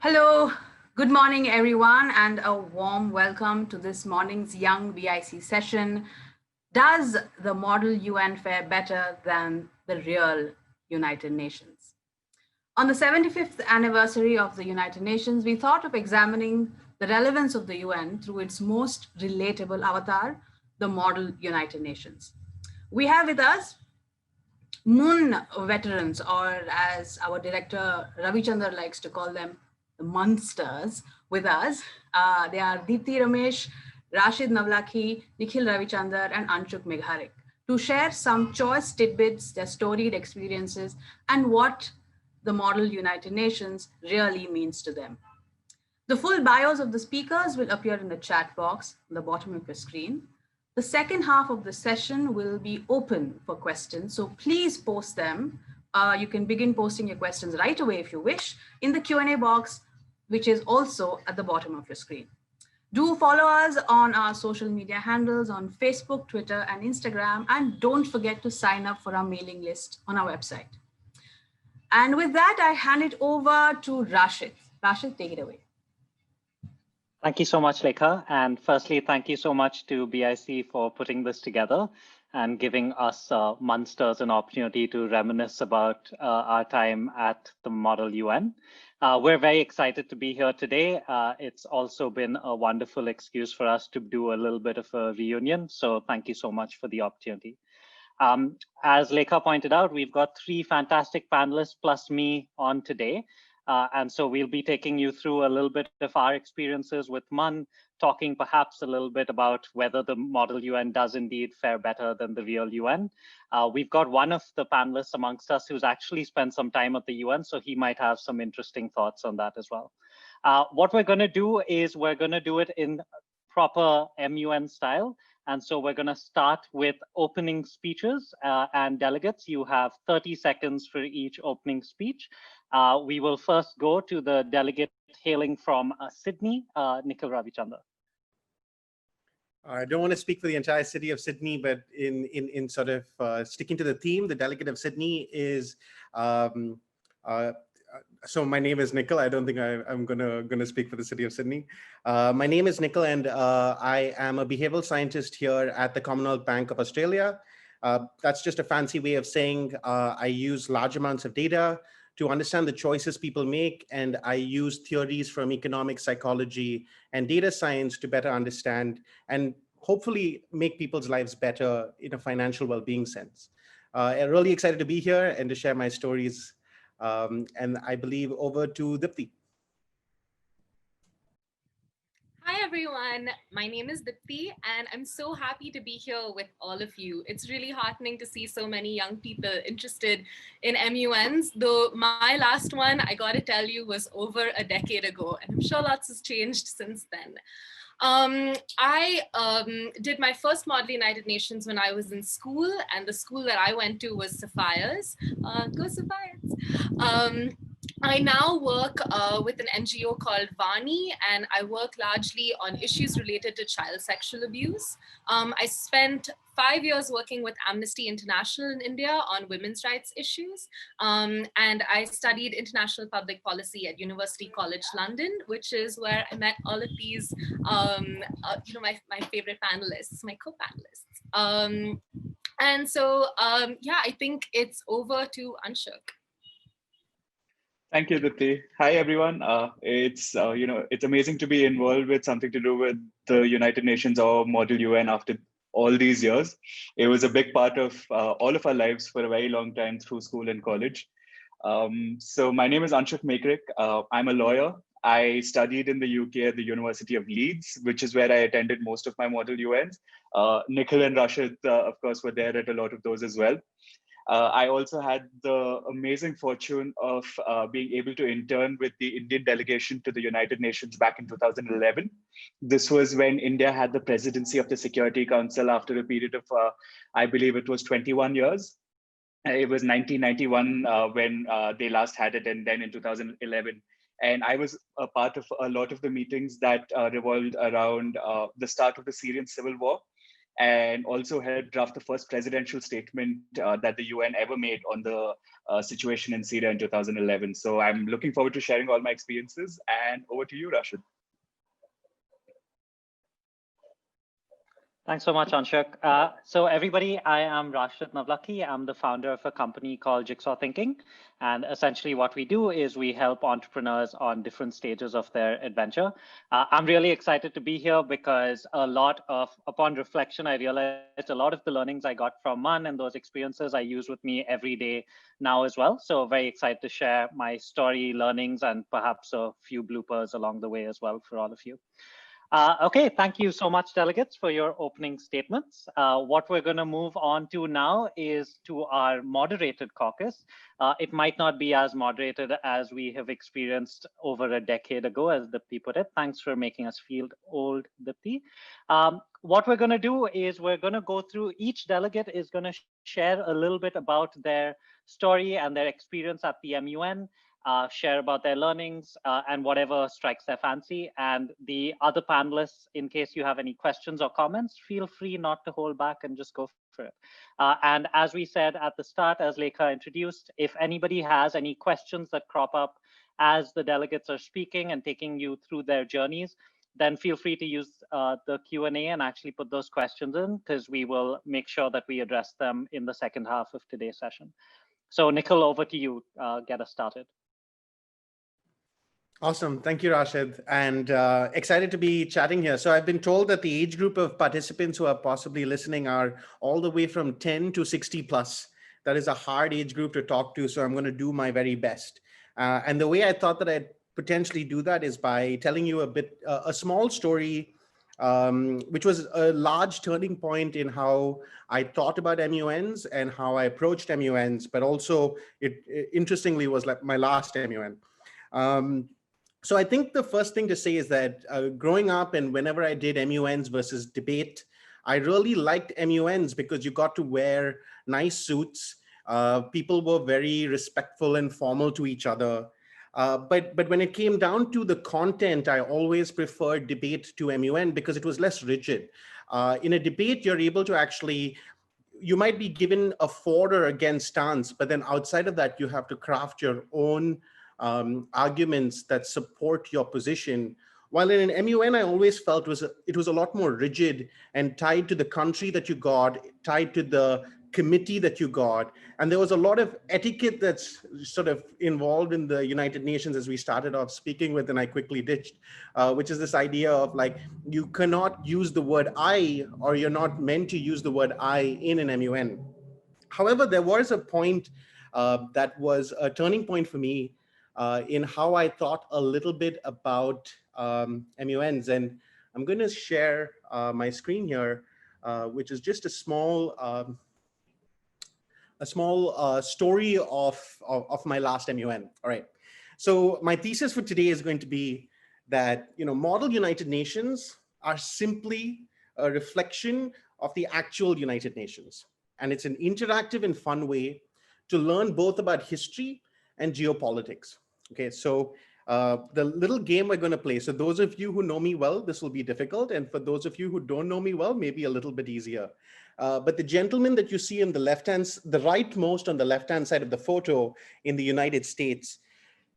Hello, good morning, everyone, and a warm welcome to this morning's Young BIC session. Does the model UN fare better than the real United Nations? On the 75th anniversary of the United Nations, we thought of examining the relevance of the UN through its most relatable avatar, the model United Nations. We have with us MUN veterans, or as our director Ravi Chandra likes to call them, the monsters, with us. They are Deepti Ramesh, Rashid Navlakhi, Nikhil Ravichandar, and Anshuk Megharik to share some choice tidbits, their storied experiences, and what the model United Nations really means to them. The full bios of the speakers will appear in the chat box on the bottom of your screen. The second half of the session will be open for questions, so please post them. You can begin posting your questions right away if you wish in the Q&A box, which is also at the bottom of your screen. Do follow us on our social media handles on Facebook, Twitter, and Instagram, and don't forget to sign up for our mailing list on our website. And with that, I hand it over to Rashid. Rashid, take it away. Thank you so much, Lekha. And firstly, thank you so much to BIC for putting this together and giving us Munsters an opportunity to reminisce about our time at the Model UN. We're very excited to be here today. It's also been a wonderful excuse for us to do a little bit of a reunion. So thank you so much for the opportunity. As Lekha pointed out, we've got three fantastic panelists plus me on today. And so we'll be taking you through a little bit of our experiences with MUN, talking perhaps a little bit about whether the model UN does indeed fare better than the real UN. We've got one of the panelists amongst us who's actually spent some time at the UN, so he might have some interesting thoughts on that as well. What we're going to do is we're going to do it in proper MUN style. And so we're going to start with opening speeches and delegates. You have 30 seconds for each opening speech. We will first go to the delegate hailing from Sydney, Nikhil Ravichandar. I don't want to speak for the entire city of Sydney, but in sort of sticking to the theme, the delegate of Sydney is so my name is Nikhil. I don't think I'm gonna speak for the city of Sydney. My name is Nikhil, and I am a behavioral scientist here at the Commonwealth Bank of Australia. That's just a fancy way of saying I use large amounts of data to understand the choices people make, and I use theories from economic psychology and data science to better understand and hopefully make people's lives better in a financial well-being sense. I'm really excited to be here and to share my stories. And I believe over to Deepti. Hi everyone, my name is Deepti and I'm so happy to be here with all of you. It's really heartening to see so many young people interested in MUNs, though my last one, I gotta tell you, was over a decade ago, and I'm sure lots has changed since then. I did my first Model United Nations when I was in school, and the school that I went to was Sapphires. Go Sapphires! I now work with an NGO called Vani, and I work largely on issues related to child sexual abuse. I spent 5 years working with Amnesty International in India on women's rights issues. And I studied international public policy at University College London, which is where I met all of these, my favorite panelists, my co-panelists. And so, yeah, I think it's over to Anshuk. Thank you, Deepti. Hi, everyone. It's amazing to be involved with something to do with the United Nations or Model UN after all these years. It was a big part of all of our lives for a very long time through school and college. So my name is Anshuk Megharik. I'm a lawyer. I studied in the UK at the University of Leeds, which is where I attended most of my Model UNs. Nikhil and Rashid, of course, were there at a lot of those as well. I also had the amazing fortune of being able to intern with the Indian delegation to the United Nations back in 2011. This was when India had the presidency of the Security Council after a period of, I believe it was 21 years. It was 1991 when they last had it, and then in 2011. And I was a part of a lot of the meetings that revolved around the start of the Syrian civil war. and also helped draft the first presidential statement that the UN ever made on the situation in Syria in 2011. So I'm looking forward to sharing all my experiences, and over to you, Rashid. Thanks so much, Anshuk. So everybody, I am Rashid Navlaki. I'm the founder of a company called Jigsaw Thinking. And essentially what we do is we help entrepreneurs on different stages of their adventure. I'm really excited to be here because upon reflection, I realized a lot of the learnings I got from MUN and those experiences I use with me every day now as well. So very excited to share my story, learnings, and perhaps a few bloopers along the way as well for all of you. Okay, thank you so much, delegates, for your opening statements. What we're going to move on to now is to our moderated caucus. It might not be as moderated as we have experienced over a decade ago, as Deepti put it. Thanks for making us feel old, Deepti. What we're going to do is we're going to go through, each delegate is going to share a little bit about their story and their experience at the MUN. Share about their learnings and whatever strikes their fancy. And the other panelists, in case you have any questions or comments, feel free not to hold back and just go for it. And as we said at the start, as Lekha introduced, if anybody has any questions that crop up as the delegates are speaking and taking you through their journeys, then feel free to use the Q&A and actually put those questions in, because we will make sure that we address them in the second half of today's session. So Nikhil, over to you. Get us started. Awesome. Thank you, Rashid. And excited to be chatting here. So I've been told that the age group of participants who are possibly listening are all the way from 10 to 60 plus. That is a hard age group to talk to. So I'm going to do my very best. And the way I thought that I'd potentially do that is by telling you a small story, which was a large turning point in how I thought about MUNs and how I approached MUNs, but also it interestingly was like my last MUN. So I think the first thing to say is that growing up and whenever I did MUNs versus debate, I really liked MUNs because you got to wear nice suits. People were very respectful and formal to each other. But when it came down to the content, I always preferred debate to MUN because it was less rigid. In a debate, you're able to actually, you might be given a for or against stance, but then outside of that, you have to craft your own arguments that support your position. While in an MUN, I always felt it was a lot more rigid and tied to the country that you got, tied to the committee that you got. And there was a lot of etiquette that's sort of involved in the United Nations, as we started off speaking with, and I quickly ditched, which is this idea of like, you cannot use the word I, or you're not meant to use the word I in an MUN. However, there was a point that was a turning point for me in how I thought a little bit about MUNs. And I'm going to share my screen here, which is just a small story of my last MUN. All right. So my thesis for today is going to be that, model United Nations are simply a reflection of the actual United Nations. And it's an interactive and fun way to learn both about history and geopolitics. Okay, so the little game we're going to play. So those of you who know me well, this will be difficult. And for those of you who don't know me well, maybe a little bit easier. But the gentleman that you see on the the rightmost on the left-hand side of the photo in the United States,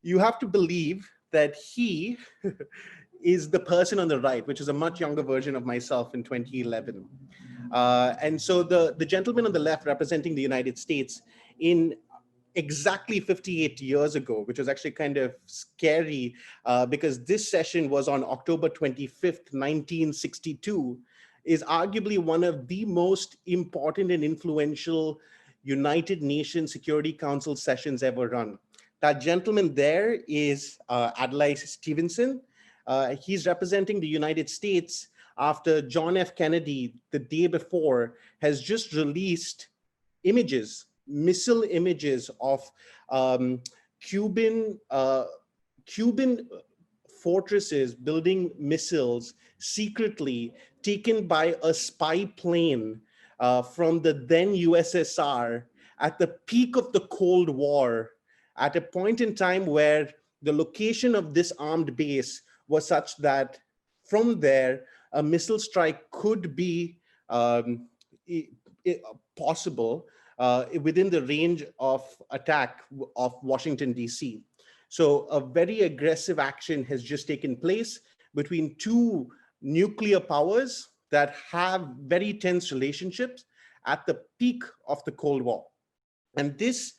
you have to believe that he is the person on the right, which is a much younger version of myself in 2011. And so the gentleman on the left representing the United States in exactly 58 years ago, which was actually kind of scary because this session was on October 25th, 1962, is arguably one of the most important and influential United Nations Security Council sessions ever run. That gentleman there is Adlai Stevenson. He's representing the United States after John F. Kennedy, the day before, has just released missile images of Cuban fortresses building missiles secretly taken by a spy plane from the then USSR at the peak of the Cold War, at a point in time where the location of this armed base was such that from there, a missile strike could be um, possible within the range of attack of Washington, D.C. So a very aggressive action has just taken place between two nuclear powers that have very tense relationships at the peak of the Cold War. And this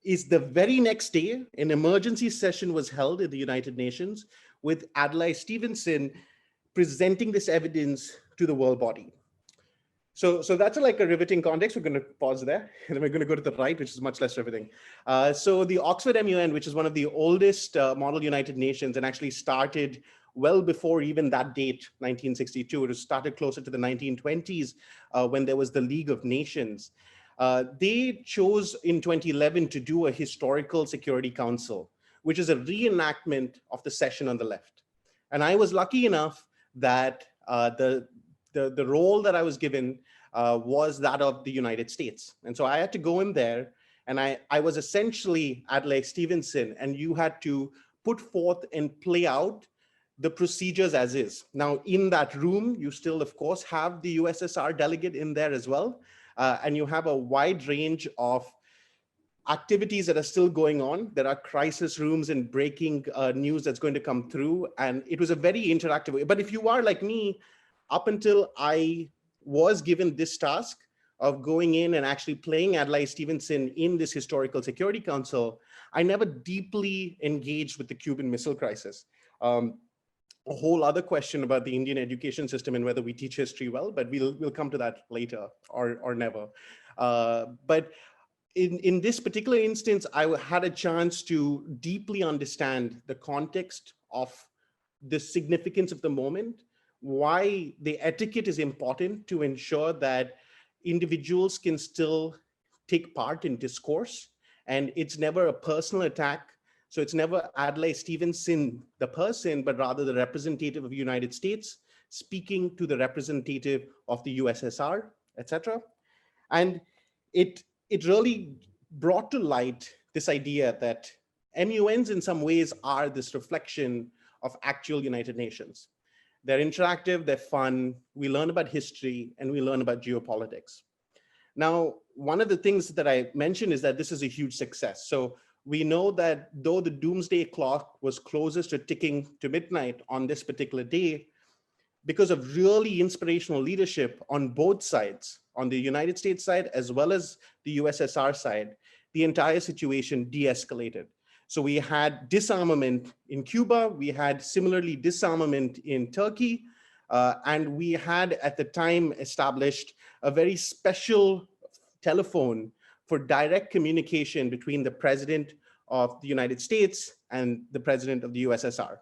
is the very next day, an emergency session was held in the United Nations with Adlai Stevenson presenting this evidence to the world body. So that's like a riveting context. We're going to pause there, and then we're going to go to the right, which is much less riveting. So the Oxford MUN, which is one of the oldest model United Nations and actually started well before even that date, 1962. It started closer to the 1920s when there was the League of Nations. They chose in 2011 to do a historical Security Council, which is a reenactment of the session on the left. And I was lucky enough that the role that I was given was that of the United States. And so I had to go in there, and I was essentially Adlai Stevenson, and you had to put forth and play out the procedures as is. Now, in that room, you still, of course, have the USSR delegate in there as well. And you have a wide range of activities that are still going on. There are crisis rooms and breaking news that's going to come through. And it was a very interactive way. But if you are like me, up until I was given this task of going in and actually playing Adlai Stevenson in this Historical Security Council, I never deeply engaged with the Cuban Missile Crisis. A whole other question about the Indian education system and whether we teach history well, but we'll come to that later or never. But in this particular instance, I had a chance to deeply understand the context of the significance of the moment, why the etiquette is important to ensure that individuals can still take part in discourse, and it's never a personal attack. So it's never Adlai Stevenson, the person, but rather the representative of the United States speaking to the representative of the USSR, etc. And it really brought to light this idea that MUNs in some ways are this reflection of actual United Nations. They're interactive, they're fun, we learn about history, and we learn about geopolitics. Now, one of the things that I mentioned is that this is a huge success. So we know that though the doomsday clock was closest to ticking to midnight on this particular day, because of really inspirational leadership on both sides, on the United States side as well as the USSR side, the entire situation de-escalated. So we had disarmament in Cuba, we had similarly disarmament in Turkey, and we had at the time established a very special telephone for direct communication between the president of the United States and the president of the USSR.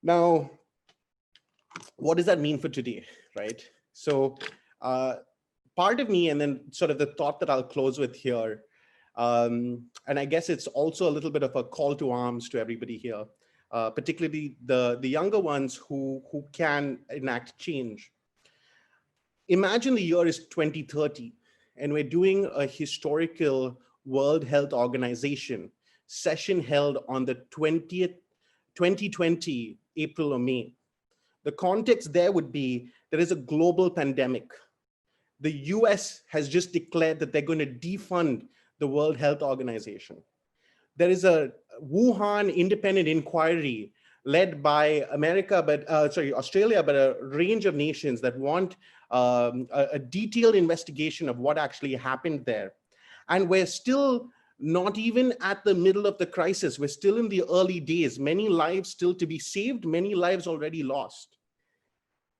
Now, what does that mean for today, right? So part of me, and then sort of the thought that I'll close with here, and I guess it's also a little bit of a call to arms to everybody here, particularly the younger ones who can enact change. Imagine the year is 2030, and we're doing a historical World Health Organization session held on the 2020, April or May. The context there would be, there is a global pandemic. The US has just declared that they're going to defund the World Health Organization. There is a Wuhan independent inquiry led by Australia, but a range of nations that want a detailed investigation of what actually happened there. And we're still not even at the middle of the crisis. We're still in the early days, many lives still to be saved, many lives already lost.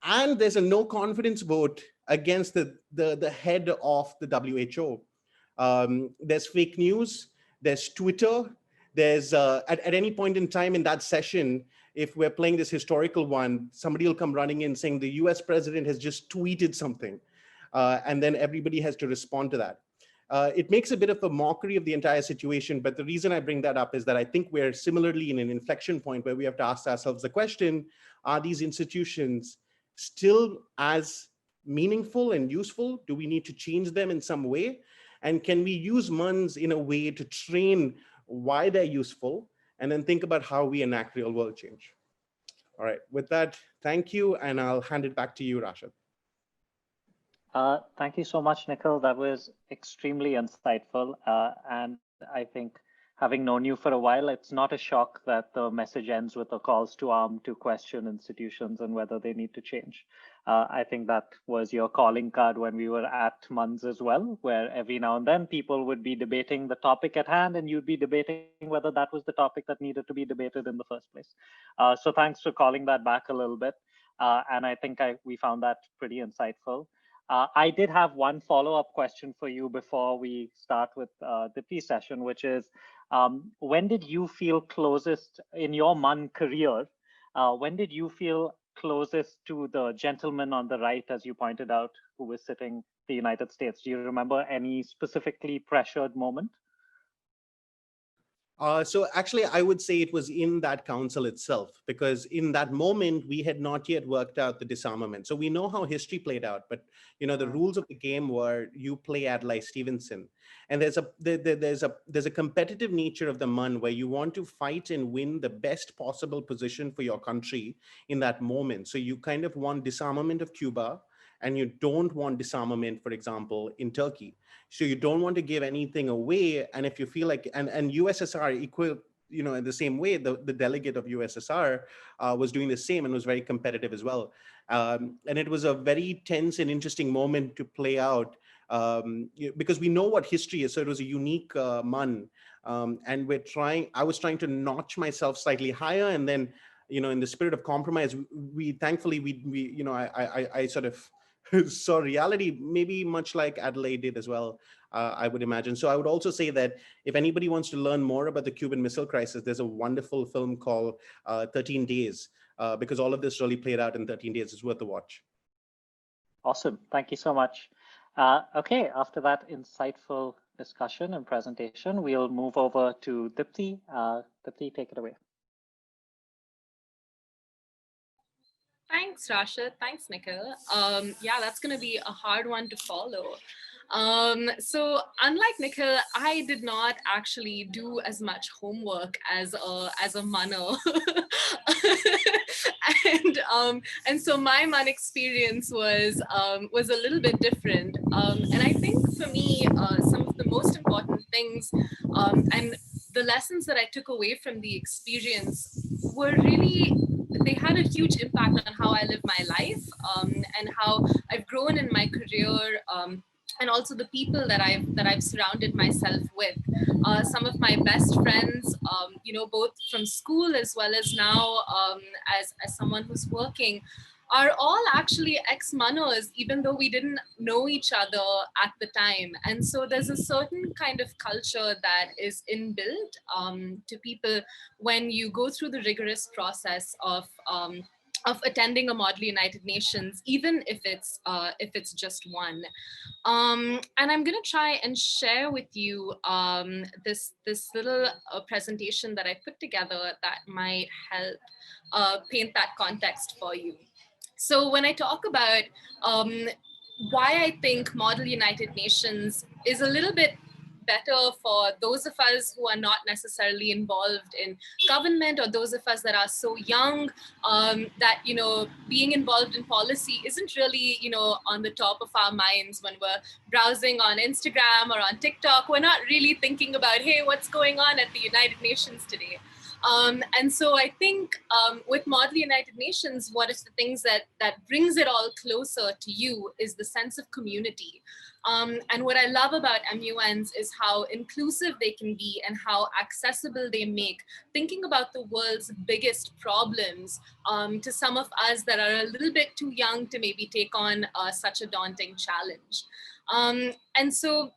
And there's a no confidence vote against the head of the WHO. There's fake news, there's Twitter, there's at any point in time in that session, if we're playing this historical one, somebody will come running in saying the US president has just tweeted something, and then everybody has to respond to that. It makes a bit of a mockery of the entire situation, but the reason I bring that up is that I think we're similarly in an inflection point where we have to ask ourselves the question, are these institutions still as meaningful and useful? Do we need to change them in some way? And can we use MUNs in a way to train why they're useful and then think about how we enact real world change? All right, with that, thank you. And I'll hand it back to you, Rashid. Thank you so much, Nikhil. That was extremely insightful. And I think having known you for a while, it's not a shock that the message ends with a calls to arm to question institutions and whether they need to change. I think that was your calling card when we were at MUNs as well, where every now and then people would be debating the topic at hand and you'd be debating whether that was the topic that needed to be debated in the first place. So thanks for calling that back a little bit. And I think we found that pretty insightful. I did have one follow-up question for you before we start with the P session, which is, when did you feel closest in your MUN career? When did you feel closest to the gentleman on the right, as you pointed out, who was sitting the United States? Do you remember any specifically pressured moment? So actually, I would say it was in that council itself, because in that moment, we had not yet worked out the disarmament. So we know how history played out, but the rules of the game were you play Adlai Stevenson. And there's a competitive nature of the MUN where you want to fight and win the best possible position for your country in that moment. So you kind of want disarmament of Cuba, and you don't want disarmament, for example, in Turkey. So you don't want to give anything away. And if you feel like, and USSR equal, in the same way, the delegate of USSR was doing the same and was very competitive as well. And it was a very tense and interesting moment to play out, because we know what history is. So it was a unique MUN. And I was trying to notch myself slightly higher. And then, in the spirit of compromise, thankfully, I sort of saw reality, maybe much like Adelaide did as well, I would imagine. So I would also say that if anybody wants to learn more about the Cuban Missile Crisis, there's a wonderful film called 13 Days, because all of this really played out in 13 days. It's worth a watch. Awesome. Thank you so much. Okay, after that insightful discussion and presentation, we'll move over to Deepti. Deepti, take it away. Thanks, Rashid. Thanks, Nikhil. Yeah, that's going to be a hard one to follow. So unlike Nikhil, I did not actually do as much homework as a munner. And so my MUN experience was a little bit different. And I think for me, some of the most important things and the lessons that I took away from the experience were really, they had a huge impact on how I live my life, and how I've grown in my career, and also the people that I've surrounded myself with. Some of my best friends, both from school as well as now, as someone who's working, are all actually ex-munners, even though we didn't know each other at the time. And so there's a certain kind of culture that is inbuilt to people when you go through the rigorous process of attending a Model United Nations, even if it's just one. And I'm going to try and share with you this little presentation that I put together that might help paint that context for you. So when I talk about why I think Model United Nations is a little bit better for those of us who are not necessarily involved in government, or those of us that are so young that, being involved in policy isn't really, on the top of our minds when we're browsing on Instagram or on TikTok. We're not really thinking about, hey, what's going on at the United Nations today? And so I think with Model United Nations, one of the things that brings it all closer to you is the sense of community. And what I love about MUNs is how inclusive they can be and how accessible they make thinking about the world's biggest problems to some of us that are a little bit too young to maybe take on such a daunting challenge. And so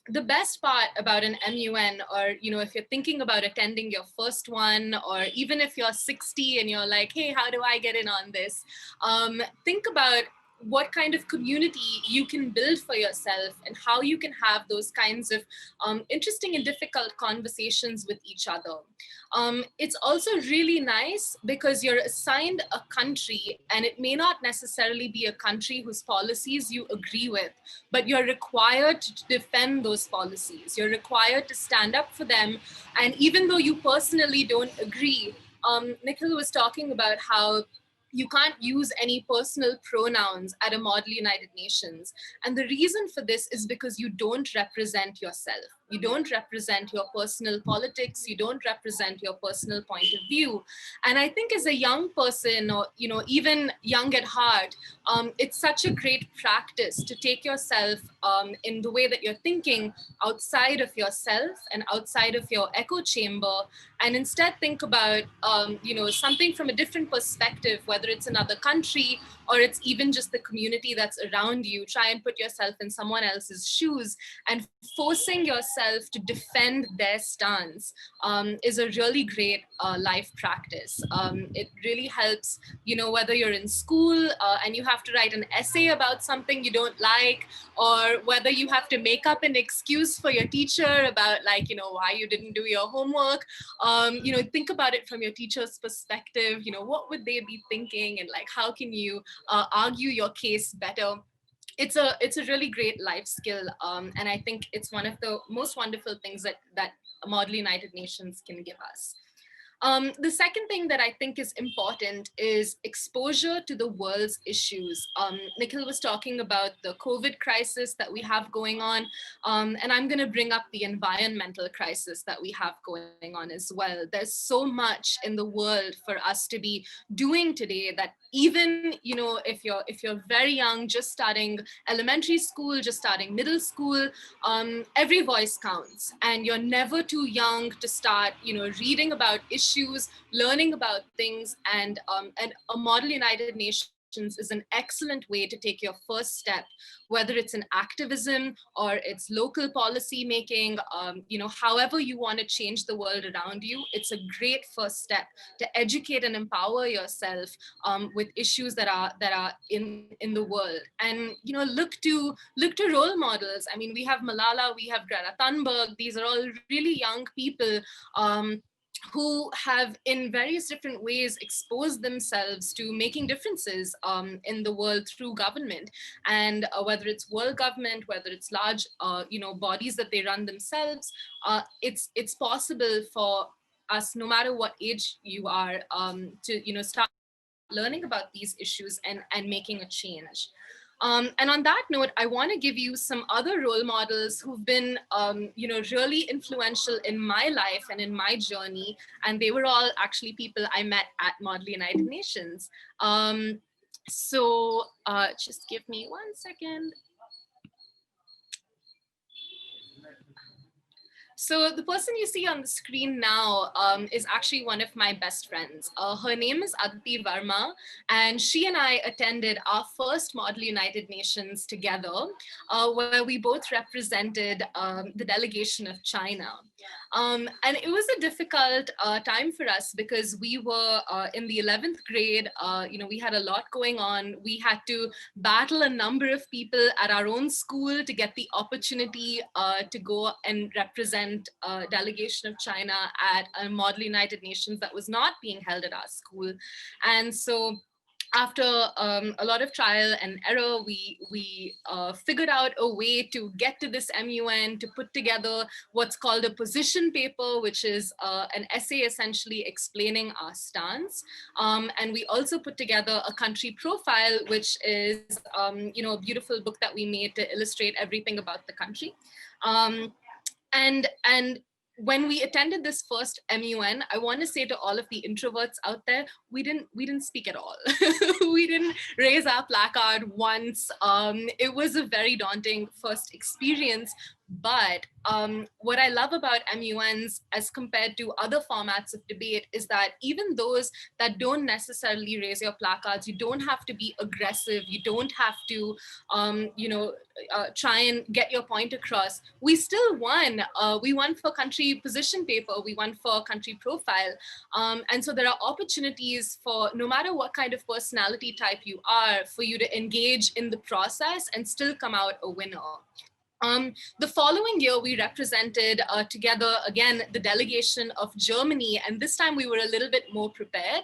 the best part about an MUN, or if you're thinking about attending your first one, or even if you're 60 and you're like, hey, how do I get in on this? Think about what kind of community you can build for yourself and how you can have those kinds of interesting and difficult conversations with each other. It's also really nice because you're assigned a country, and it may not necessarily be a country whose policies you agree with, but you're required to defend those policies. You're required to stand up for them. And even though you personally don't agree, Nikhil was talking about how you can't use any personal pronouns at a model United Nations. And the reason for this is because you don't represent yourself. You don't represent your personal politics. You don't represent your personal point of view. And I think as a young person, or even young at heart, it's such a great practice to take yourself in the way that you're thinking outside of yourself and outside of your echo chamber, and instead think about something from a different perspective, whether it's another country or it's even just the community that's around you. Try and put yourself in someone else's shoes, and forcing yourself to defend their stance is a really great life practice. It really helps, whether you're in school and you have to write an essay about something you don't like, or whether you have to make up an excuse for your teacher about why you didn't do your homework. Think about it from your teacher's perspective. What would they be thinking, and how can you argue your case better? It's a really great life skill, and I think it's one of the most wonderful things that a model United Nations can give us. The second thing that I think is important is exposure to the world's issues. Nikhil was talking about the COVID crisis that we have going on, and I'm going to bring up the environmental crisis that we have going on as well. There's so much in the world for us to be doing today that even if you're very young, just starting elementary school, just starting middle school, every voice counts, and you're never too young to start reading about issues, learning about things, and a model United Nations is an excellent way to take your first step, whether it's in activism or it's local policy making. However you want to change the world around you, it's a great first step to educate and empower yourself with issues that are in the world. And look to role models. I mean, we have Malala, we have Greta Thunberg. These are all really young people who have in various different ways exposed themselves to making differences in the world through government. And whether it's world government, whether it's large bodies that they run themselves, it's possible for us, no matter what age you are, to start learning about these issues and making a change. And on that note, I want to give you some other role models who've been, really influential in my life and in my journey. And they were all actually people I met at Model United Nations. So just give me 1 second. So the person you see on the screen now is actually one of my best friends. Her name is Aditi Verma, and she and I attended our first Model United Nations together, where we both represented the delegation of China. And it was a difficult time for us because we were in the 11th grade. We had a lot going on. We had to battle a number of people at our own school to get the opportunity to go and represent a delegation of China at a Model United Nations that was not being held at our school. And so after a lot of trial and error, we figured out a way to get to this MUN, to put together what's called a position paper, which is an essay essentially explaining our stance. And we also put together a country profile, which is a beautiful book that we made to illustrate everything about the country. And when we attended this first MUN, I want to say to all of the introverts out there, we didn't speak at all. We didn't raise our placard once. It was a very daunting first experience. But what I love about MUNs as compared to other formats of debate is that even those that don't necessarily raise your placards, you don't have to be aggressive. You don't have to, try and get your point across. We still won. We won for country position paper. We won for country profile. And so there are opportunities for, no matter what kind of personality type you are, for you to engage in the process and still come out a winner. The following year, we represented together, again, the delegation of Germany, and this time we were a little bit more prepared.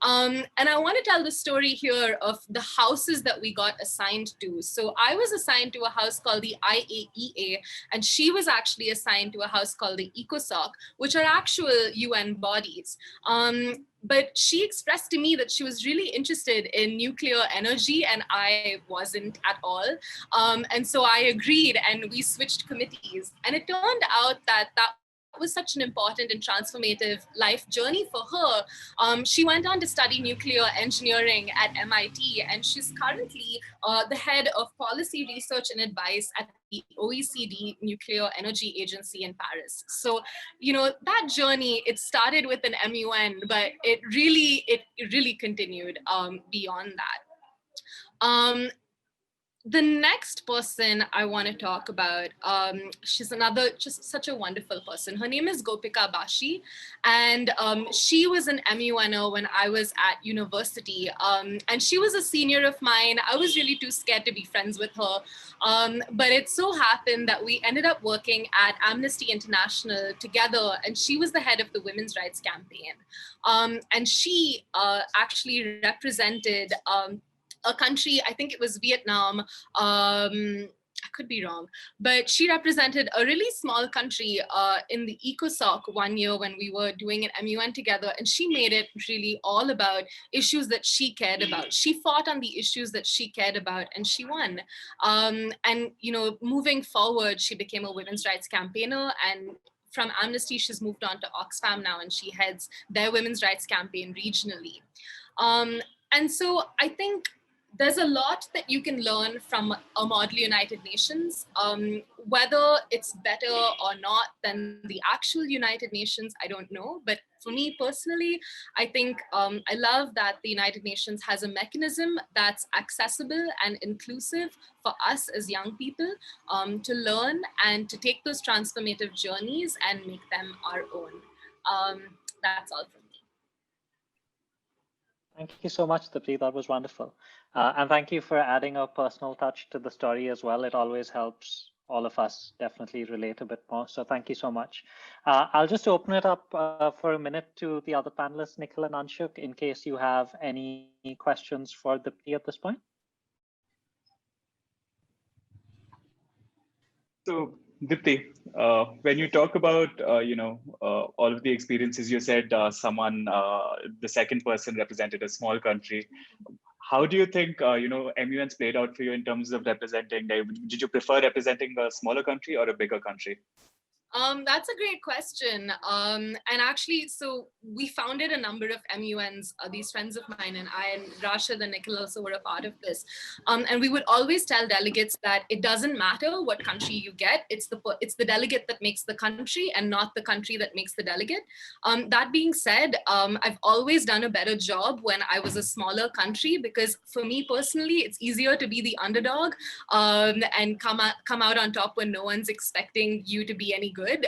And I want to tell the story here of the houses that we got assigned to. So I was assigned to a house called the IAEA, and she was actually assigned to a house called the ECOSOC, which are actual UN bodies. But she expressed to me that she was really interested in nuclear energy, and I wasn't at all. And so I agreed, and we switched committees. And it turned out that that was such an important and transformative life journey for her. She went on to study nuclear engineering at MIT, and she's currently the head of policy research and advice at the OECD Nuclear Energy Agency in Paris. So, you know, that journey, it started with an MUN, but it really continued beyond that. The next person I want to talk about, she's another, just such a wonderful person. Her name is Gopika Bashi, and she was an MUNer when I was at university. And she was a senior of mine. I was really too scared to be friends with her. But it so happened that we ended up working at Amnesty International together, and she was the head of the Women's Rights Campaign. And she actually represented a country, I think it was Vietnam. I could be wrong, but she represented a really small country in the ECOSOC one year when we were doing an MUN together, and she made it really all about issues that she cared about. She fought on the issues that she cared about, and she won. And you know, moving forward, she became a women's rights campaigner, and from Amnesty, she's moved on to Oxfam now, and she heads their women's rights campaign regionally. And so I think there's a lot that you can learn from a model United Nations. Whether it's better or not than the actual United Nations, I don't know. But for me personally, I think I love that the United Nations has a mechanism that's accessible and inclusive for us as young people to learn and to take those transformative journeys and make them our own. That's all from me. Thank you so much, Deepti. That was wonderful. And thank you for adding a personal touch to the story as well. It always helps all of us definitely relate a bit more. So thank you so much. I'll just open it up for a minute to the other panelists, Nikhil and Anshuk, in case you have any questions for Deepti at this point. So, Deepti, when you talk about all of the experiences, you said the second person represented a small country. How do you think MUNs played out for you in terms of representing? Did you prefer representing a smaller country or a bigger country? That's a great question. And actually, so we founded a number of MUNs, these friends of mine, and I and Rashid and Nikhil also were a part of this. And we would always tell delegates that it doesn't matter what country you get, it's the delegate that makes the country and not the country that makes the delegate. That being said, I've always done a better job when I was a smaller country, because for me personally, it's easier to be the underdog and come out on top when no one's expecting you to be any good.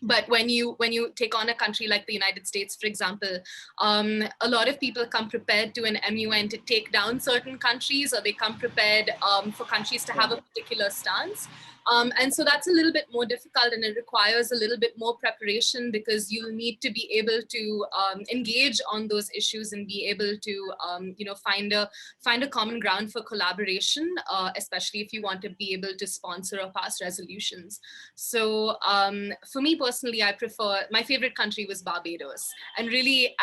But when you take on a country like the United States, for example, a lot of people come prepared to an MUN to take down certain countries, or they come prepared for countries to have a particular stance. And so that's a little bit more difficult, and it requires a little bit more preparation, because you'll need to be able to engage on those issues and be able to find a common ground for collaboration, especially if you want to be able to sponsor or pass resolutions. So for me personally, I prefer, my favorite country was Barbados, and really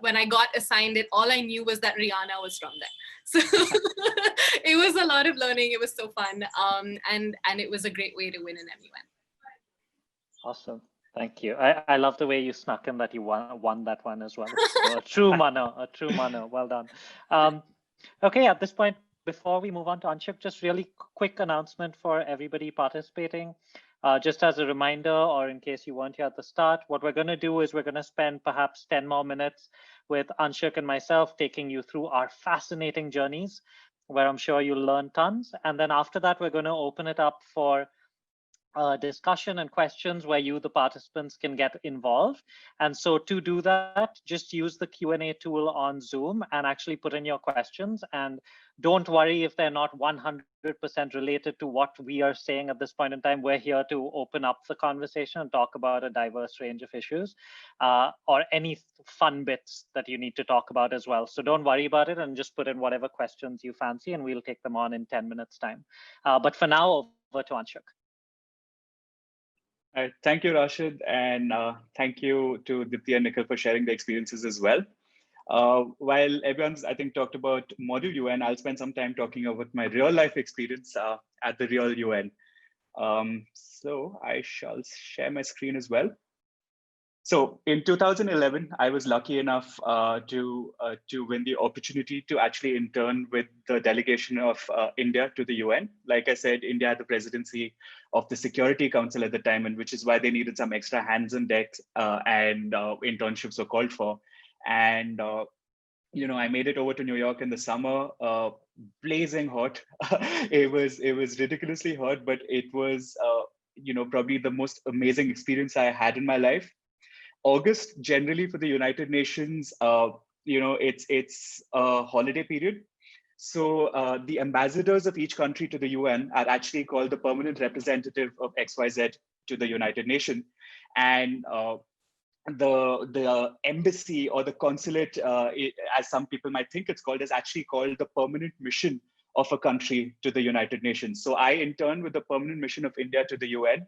when I got assigned it, all I knew was that Rihanna was from there. So it was a lot of learning. It was so fun. And it was a great way to win an MUN. Awesome. Thank you. I love the way you snuck in that you won that one as well. So a true manner. Well done. Okay, at this point, before we move on to Anshuk, just really quick announcement for everybody participating. Just as a reminder, or in case you weren't here at the start, what we're going to do is we're going to spend perhaps 10 more minutes with Anshuk and myself taking you through our fascinating journeys, where I'm sure you'll learn tons. And then after that, we're going to open it up for discussion and questions where you, the participants, can get involved. And so to do that, just use the Q&A tool on Zoom and actually put in your questions. And don't worry if they're not 100% related to what we are saying at this point in time. We're here to open up the conversation and talk about a diverse range of issues, or any fun bits that you need to talk about as well. So don't worry about it, and just put in whatever questions you fancy, and we'll take them on in 10 minutes time. But for now, over to Anshuk. Thank you, Rashid, and thank you to Deepti and Nikhil for sharing the experiences as well. While everyone's, I think, talked about Model UN, I'll spend some time talking about my real life experience at the real UN. So I shall share my screen as well. So in 2011, I was lucky enough to win the opportunity to actually intern with the delegation of India to the UN. Like I said, India had the presidency of the Security Council at the time, and which is why they needed some extra hands on deck, and internships were called for. And I made it over to New York in the summer, blazing hot. It was ridiculously hot, but it was probably the most amazing experience I had in my life. August generally for the United Nations, it's a holiday period. So the ambassadors of each country to the UN are actually called the permanent representative of XYZ to the United Nations. And the embassy or the consulate, as some people might think it's called, is actually called the permanent mission of a country to the United Nations. So I interned with the permanent mission of India to the UN.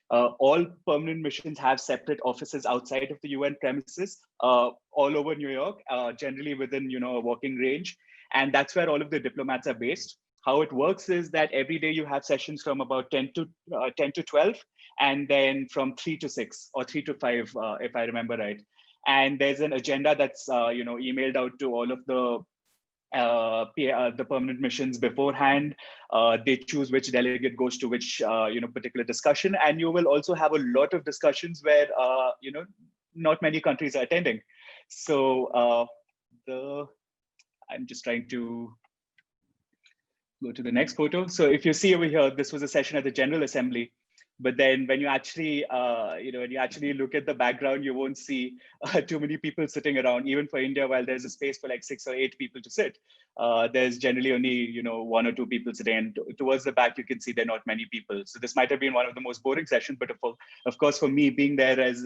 All permanent missions have separate offices outside of the UN premises, all over New York, generally within a walking range, and that's where all of the diplomats are based. How it works is that every day you have sessions from about 10 to 12, and then from 3 to 6 or 3 to 5, if I remember right. And there's an agenda that's emailed out to all of the permanent missions beforehand. They choose which delegate goes to which particular discussion, and you will also have a lot of discussions where not many countries are attending. So I'm just trying to go to the next photo. So if you see over here, this was a session at the General Assembly. But then when you actually, when you actually look at the background, you won't see too many people sitting around. Even for India, while there's a space for like 6 or 8 people to sit, there's generally only 1 or 2 people sitting. And towards the back, you can see there are not many people. So this might have been one of the most boring sessions, but of course, for me being there as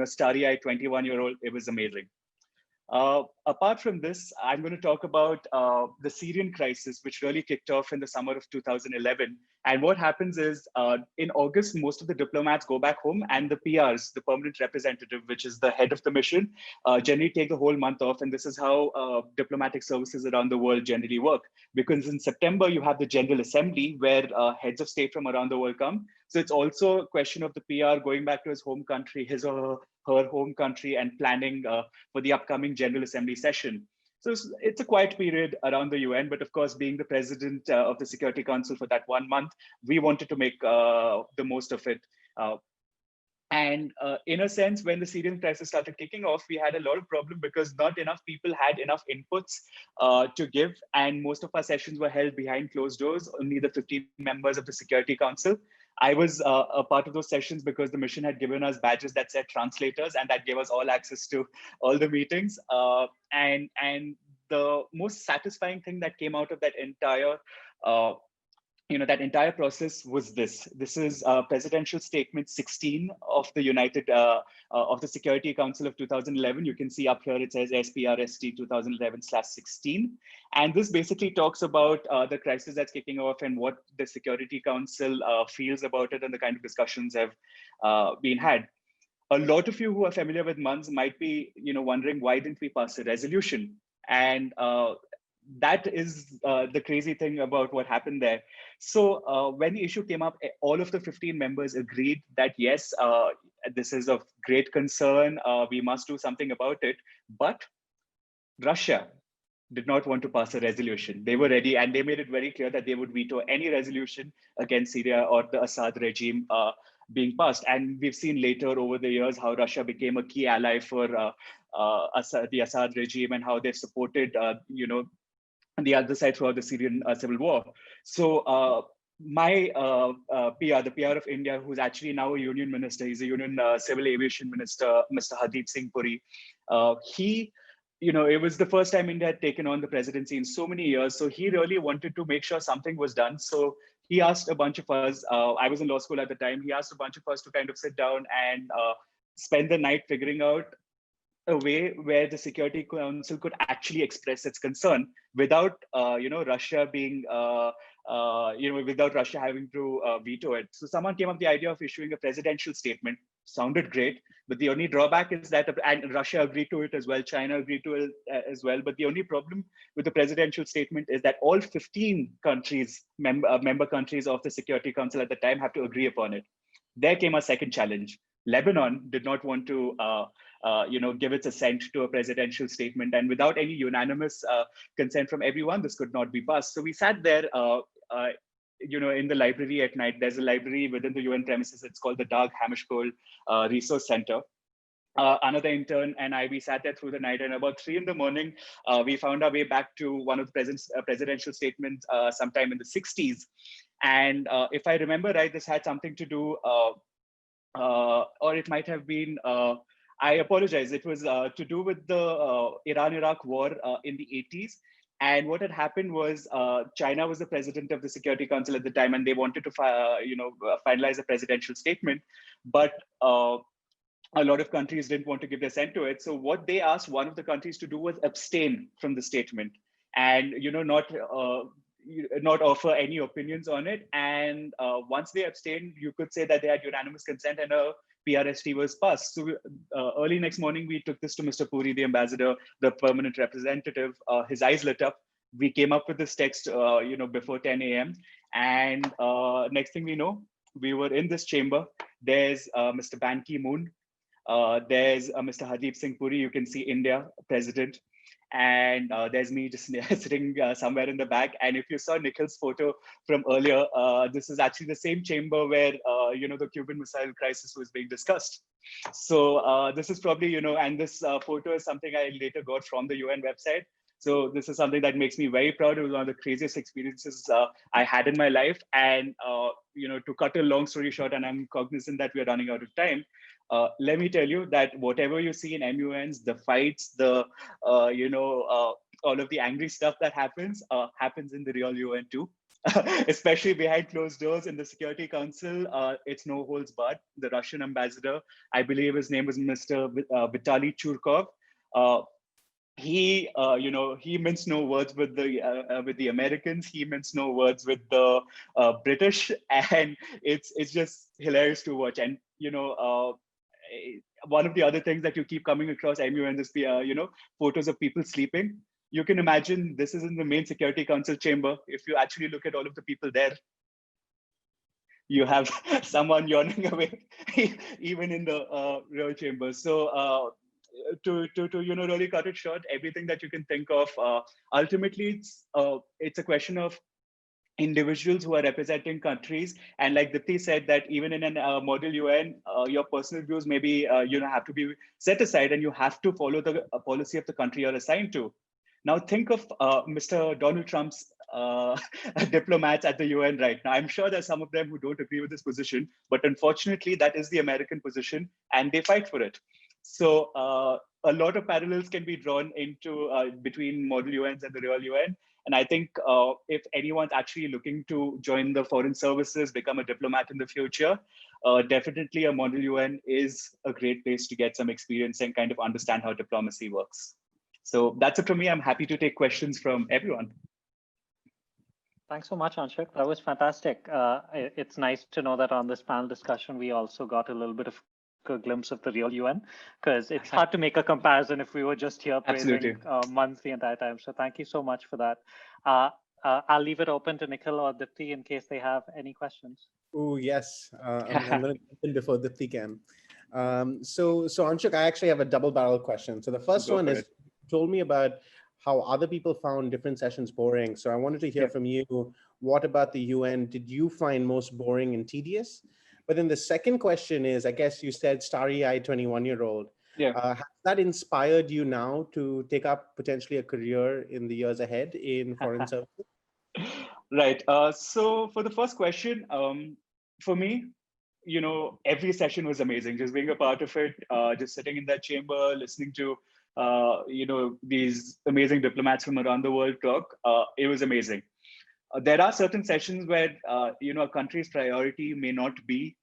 starry-eyed 21-year-old, it was amazing. Apart from this, I'm going to talk about the Syrian crisis, which really kicked off in the summer of 2011. And what happens is in August, most of the diplomats go back home, and the PRs, the permanent representative, which is the head of the mission, generally take the whole month off. And this is how diplomatic services around the world generally work. Because in September, you have the General Assembly where heads of state from around the world come. So it's also a question of the PR going back to his home country, his or her home country, and planning for the upcoming General Assembly session. So it's a quiet period around the UN, but of course, being the president of the Security Council for that 1 month, we wanted to make the most of it. And in a sense, when the Syrian crisis started kicking off, we had a lot of problem because not enough people had enough inputs to give. And most of our sessions were held behind closed doors, only the 15 members of the Security Council. I was a part of those sessions because the mission had given us badges that said translators, and that gave us all access to all the meetings. And the most satisfying thing that came out of that entire that entire process was this. This is Presidential Statement 16 of the of the Security Council of 2011. You can see up here it says SPRST 2011/16, and this basically talks about the crisis that's kicking off and what the Security Council feels about it and the kind of discussions have been had. A lot of you who are familiar with MUNs might be wondering why didn't we pass a resolution, and that is the crazy thing about what happened there. So when the issue came up, all of the 15 members agreed that yes, this is of great concern. We must do something about it. But Russia did not want to pass a resolution. They were ready, and they made it very clear that they would veto any resolution against Syria or the Assad regime being passed. And we've seen later over the years how Russia became a key ally for the Assad regime and how they've supported, the other side throughout the Syrian civil war. So my PR, the PR of India, who's actually now a union minister, he's a union civil aviation minister, Mr. Hardeep Singh Puri. He, it was the first time India had taken on the presidency in so many years. So he really wanted to make sure something was done. So he asked a bunch of us, I was in law school at the time, he asked a bunch of us to kind of sit down and spend the night figuring out a way where the Security Council could actually express its concern without, Russia being without Russia having to veto it. So someone came up with the idea of issuing a presidential statement. Sounded great, but the only drawback is that, and Russia agreed to it as well, China agreed to it as well. But the only problem with the presidential statement is that all 15 countries, member countries of the Security Council at the time, have to agree upon it. There came a second challenge. Lebanon did not want to, give its assent to a presidential statement, and without any unanimous consent from everyone, this could not be passed. So we sat there, in the library at night. There's a library within the UN premises. It's called the Dag Hammarskjöld Resource Center. Another intern and we sat there through the night, and about 3 in the morning, we found our way back to one of the presidential statements sometime in the 60s. And if I remember right, this had something to do, or it might have been, I apologize, it was to do with the Iran-Iraq war in the 80s. And what had happened was China was the president of the Security Council at the time, and they wanted to finalize a presidential statement. But a lot of countries didn't want to give their assent to it. So what they asked one of the countries to do was abstain from the statement and not offer any opinions on it. And once they abstained, you could say that they had unanimous consent and a PRST was passed. So early next morning, we took this to Mr. Puri, the ambassador, the permanent representative. His eyes lit up. We came up with this text, before 10 a.m. And next thing we know, we were in this chamber. There's Mr. Ban Ki-moon. There's Mr. Hardeep Singh Puri. You can see India president. And there's me just sitting somewhere in the back. And if you saw Nikhil's photo from earlier, this is actually the same chamber where, the Cuban Missile Crisis was being discussed. So this is probably, and this photo is something I later got from the UN website. So this is something that makes me very proud. It was one of the craziest experiences I had in my life. And, to cut a long story short, and I'm cognizant that we're running out of time, let me tell you that whatever you see in MUNs, the fights, all of the angry stuff that happens in the real UN too. Especially behind closed doors in the Security Council, it's no holds barred. The Russian ambassador, I believe his name was Mr. Vitaly Churkov. He minced no words with the Americans. He minced no words with the British, and it's just hilarious to watch. And one of the other things that you keep coming across MUN is photos of people sleeping. You can imagine this is in the main Security Council chamber. If you actually look at all of the people there, you have someone yawning away, even in the real chamber. So to really cut it short, everything that you can think of, ultimately it's a question of individuals who are representing countries. And like Deepti said, that even in a model UN, your personal views maybe have to be set aside, and you have to follow the policy of the country you're assigned to. Now think of Mr. Donald Trump's diplomats at the UN right now. I'm sure there's some of them who don't agree with this position, but unfortunately that is the American position and they fight for it. So a lot of parallels can be drawn into between model UNs and the real UN. And I think if anyone's actually looking to join the foreign services, become a diplomat in the future, definitely a model UN is a great place to get some experience and kind of understand how diplomacy works. So that's it from me. I'm happy to take questions from everyone. Thanks so much, Anshul. That was fantastic. It's nice to know that on this panel discussion, we also got a little bit of a glimpse of the real UN, because it's hard to make a comparison if we were just here praising MUNs the entire time. So thank you so much for that. I'll leave it open to Nikhil or Deepti in case they have any questions. Oh, yes. I'm going to jump in before Deepti can. So Anshul, I actually have a double barrel question. So the first one is, you told me about how other people found different sessions boring. So I wanted to hear from you, what about the UN did you find most boring and tedious? But then the second question is, I guess you said starry-eyed 21-year-old. Has that inspired you now to take up potentially a career in the years ahead in foreign services? Right. So for the first question, for me, every session was amazing. Just being a part of it, just sitting in that chamber, listening to, these amazing diplomats from around the world talk, it was amazing. There are certain sessions where, a country's priority may not be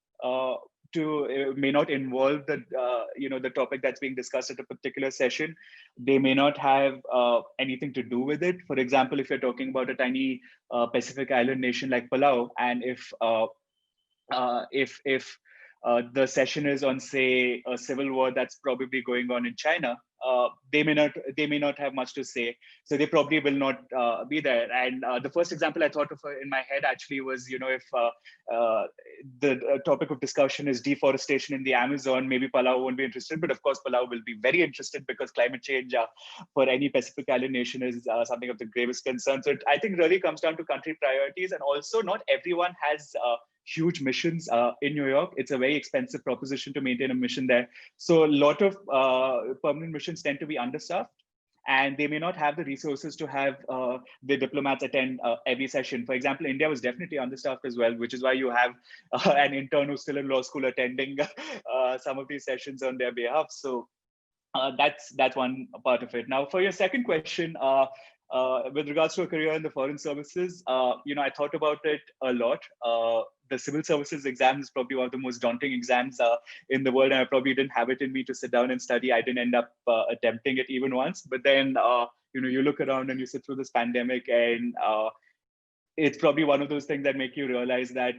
may not involve the the topic that's being discussed at a particular session. They may not have anything to do with it. For example, if you're talking about a tiny Pacific island nation like Palau, and if the session is on, say, a civil war that's probably going on in China, they may not have much to say, so they probably will not be there. And the first example I thought of in my head actually was, if the topic of discussion is deforestation in the Amazon, maybe Palau won't be interested, but of course Palau will be very interested because climate change for any Pacific Island nation is something of the gravest concern. So I think really comes down to country priorities, and also not everyone has huge missions in New York. It's a very expensive proposition to maintain a mission there. So a lot of permanent missions tend to be understaffed, and they may not have the resources to have the diplomats attend every session. For example, India was definitely understaffed as well, which is why you have an intern who's still in law school attending some of these sessions on their behalf. So that's one part of it. Now, for your second question, with regards to a career in the foreign services, I thought about it a lot. The civil services exam is probably one of the most daunting exams in the world, and I probably didn't have it in me to sit down and study. I didn't end up attempting it even once. But then, you look around and you sit through this pandemic, and it's probably one of those things that make you realize that,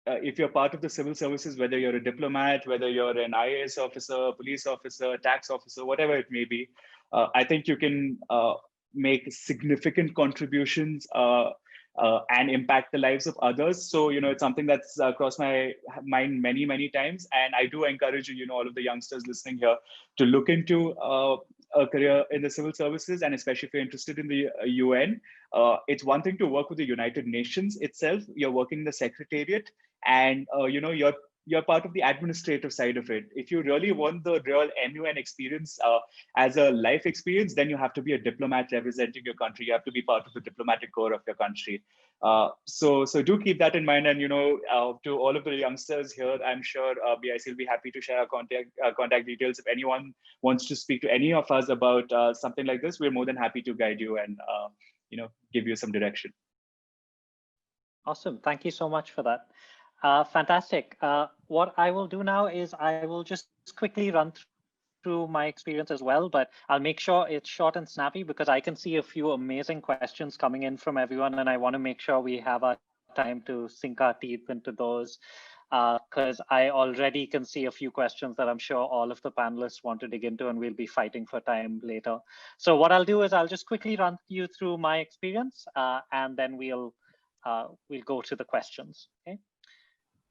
if you're part of the civil services, whether you're a diplomat, whether you're an IAS officer, police officer, tax officer, whatever it may be, I think you can make significant contributions and impact the lives of others. So, it's something that's crossed my mind many, many times. And I do encourage, all of the youngsters listening here to look into a career in the civil services, and especially if you're interested in the UN. It's one thing to work with the United Nations itself. You're working in the Secretariat, and you're part of the administrative side of it. If you really want the real MUN experience as a life experience, then you have to be a diplomat representing your country. You have to be part of the diplomatic corps of your country. So do keep that in mind. And to all of the youngsters here, I'm sure BIC will be happy to share our contact details. If anyone wants to speak to any of us about something like this, we're more than happy to guide you and give you some direction. Awesome. Thank you so much for that. Fantastic. What I will do now is I will just quickly run through my experience as well, but I'll make sure it's short and snappy because I can see a few amazing questions coming in from everyone, and I want to make sure we have our time to sink our teeth into those, because I already can see a few questions that I'm sure all of the panelists want to dig into, and we'll be fighting for time later. So what I'll do is I'll just quickly run you through my experience, and then we'll go to the questions. Okay.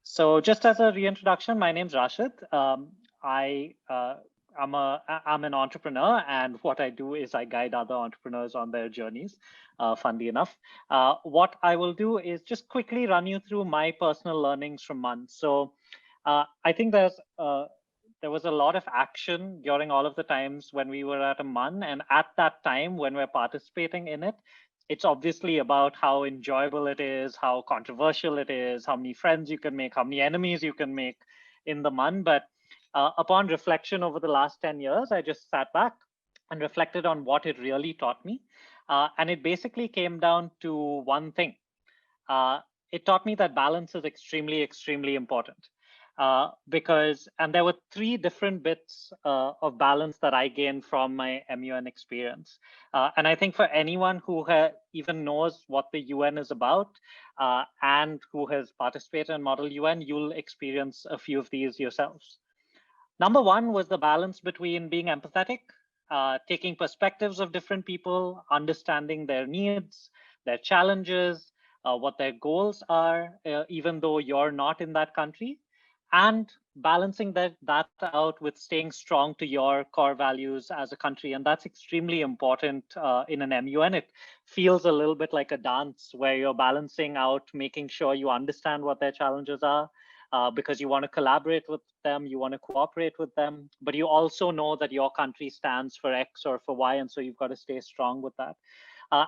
So just as a reintroduction, my name's Rashid. I'm an entrepreneur, and what I do is I guide other entrepreneurs on their journeys, funnily enough. What I will do is just quickly run you through my personal learnings from MUN. So I think there was a lot of action during all of the times when we were at a MUN, and at that time when we're participating in it, it's obviously about how enjoyable it is, how controversial it is, how many friends you can make, how many enemies you can make in the MUN. But upon reflection over the last 10 years, I just sat back and reflected on what it really taught me. And it basically came down to one thing. It taught me that balance is extremely, extremely important. And there were three different bits of balance that I gained from my MUN experience. And I think for anyone who even knows what the UN is about and who has participated in Model UN, you'll experience a few of these yourselves. Number one was the balance between being empathetic, taking perspectives of different people, understanding their needs, their challenges, what their goals are, even though you're not in that country, and balancing that out with staying strong to your core values as a country. And that's extremely important in an MUN. It feels a little bit like a dance where you're balancing out, making sure you understand what their challenges are, because you want to collaborate with them, you want to cooperate with them, but you also know that your country stands for X or for Y, and so you've got to stay strong with that.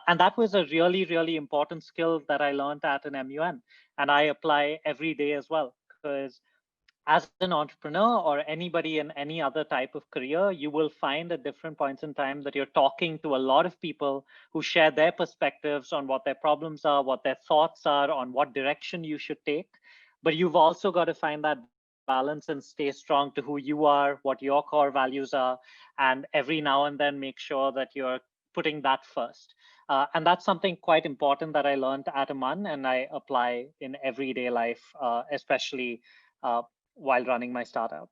And that was a really, really important skill that I learned at an MUN, and I apply every day as well, because as an entrepreneur or anybody in any other type of career, you will find at different points in time that you're talking to a lot of people who share their perspectives on what their problems are, what their thoughts are on what direction you should take. but you've also got to find that balance and stay strong to who you are, what your core values are, and every now and then make sure that you're putting that first. And that's something quite important that I learned at a MUN and I apply in everyday life, especially while running my startup.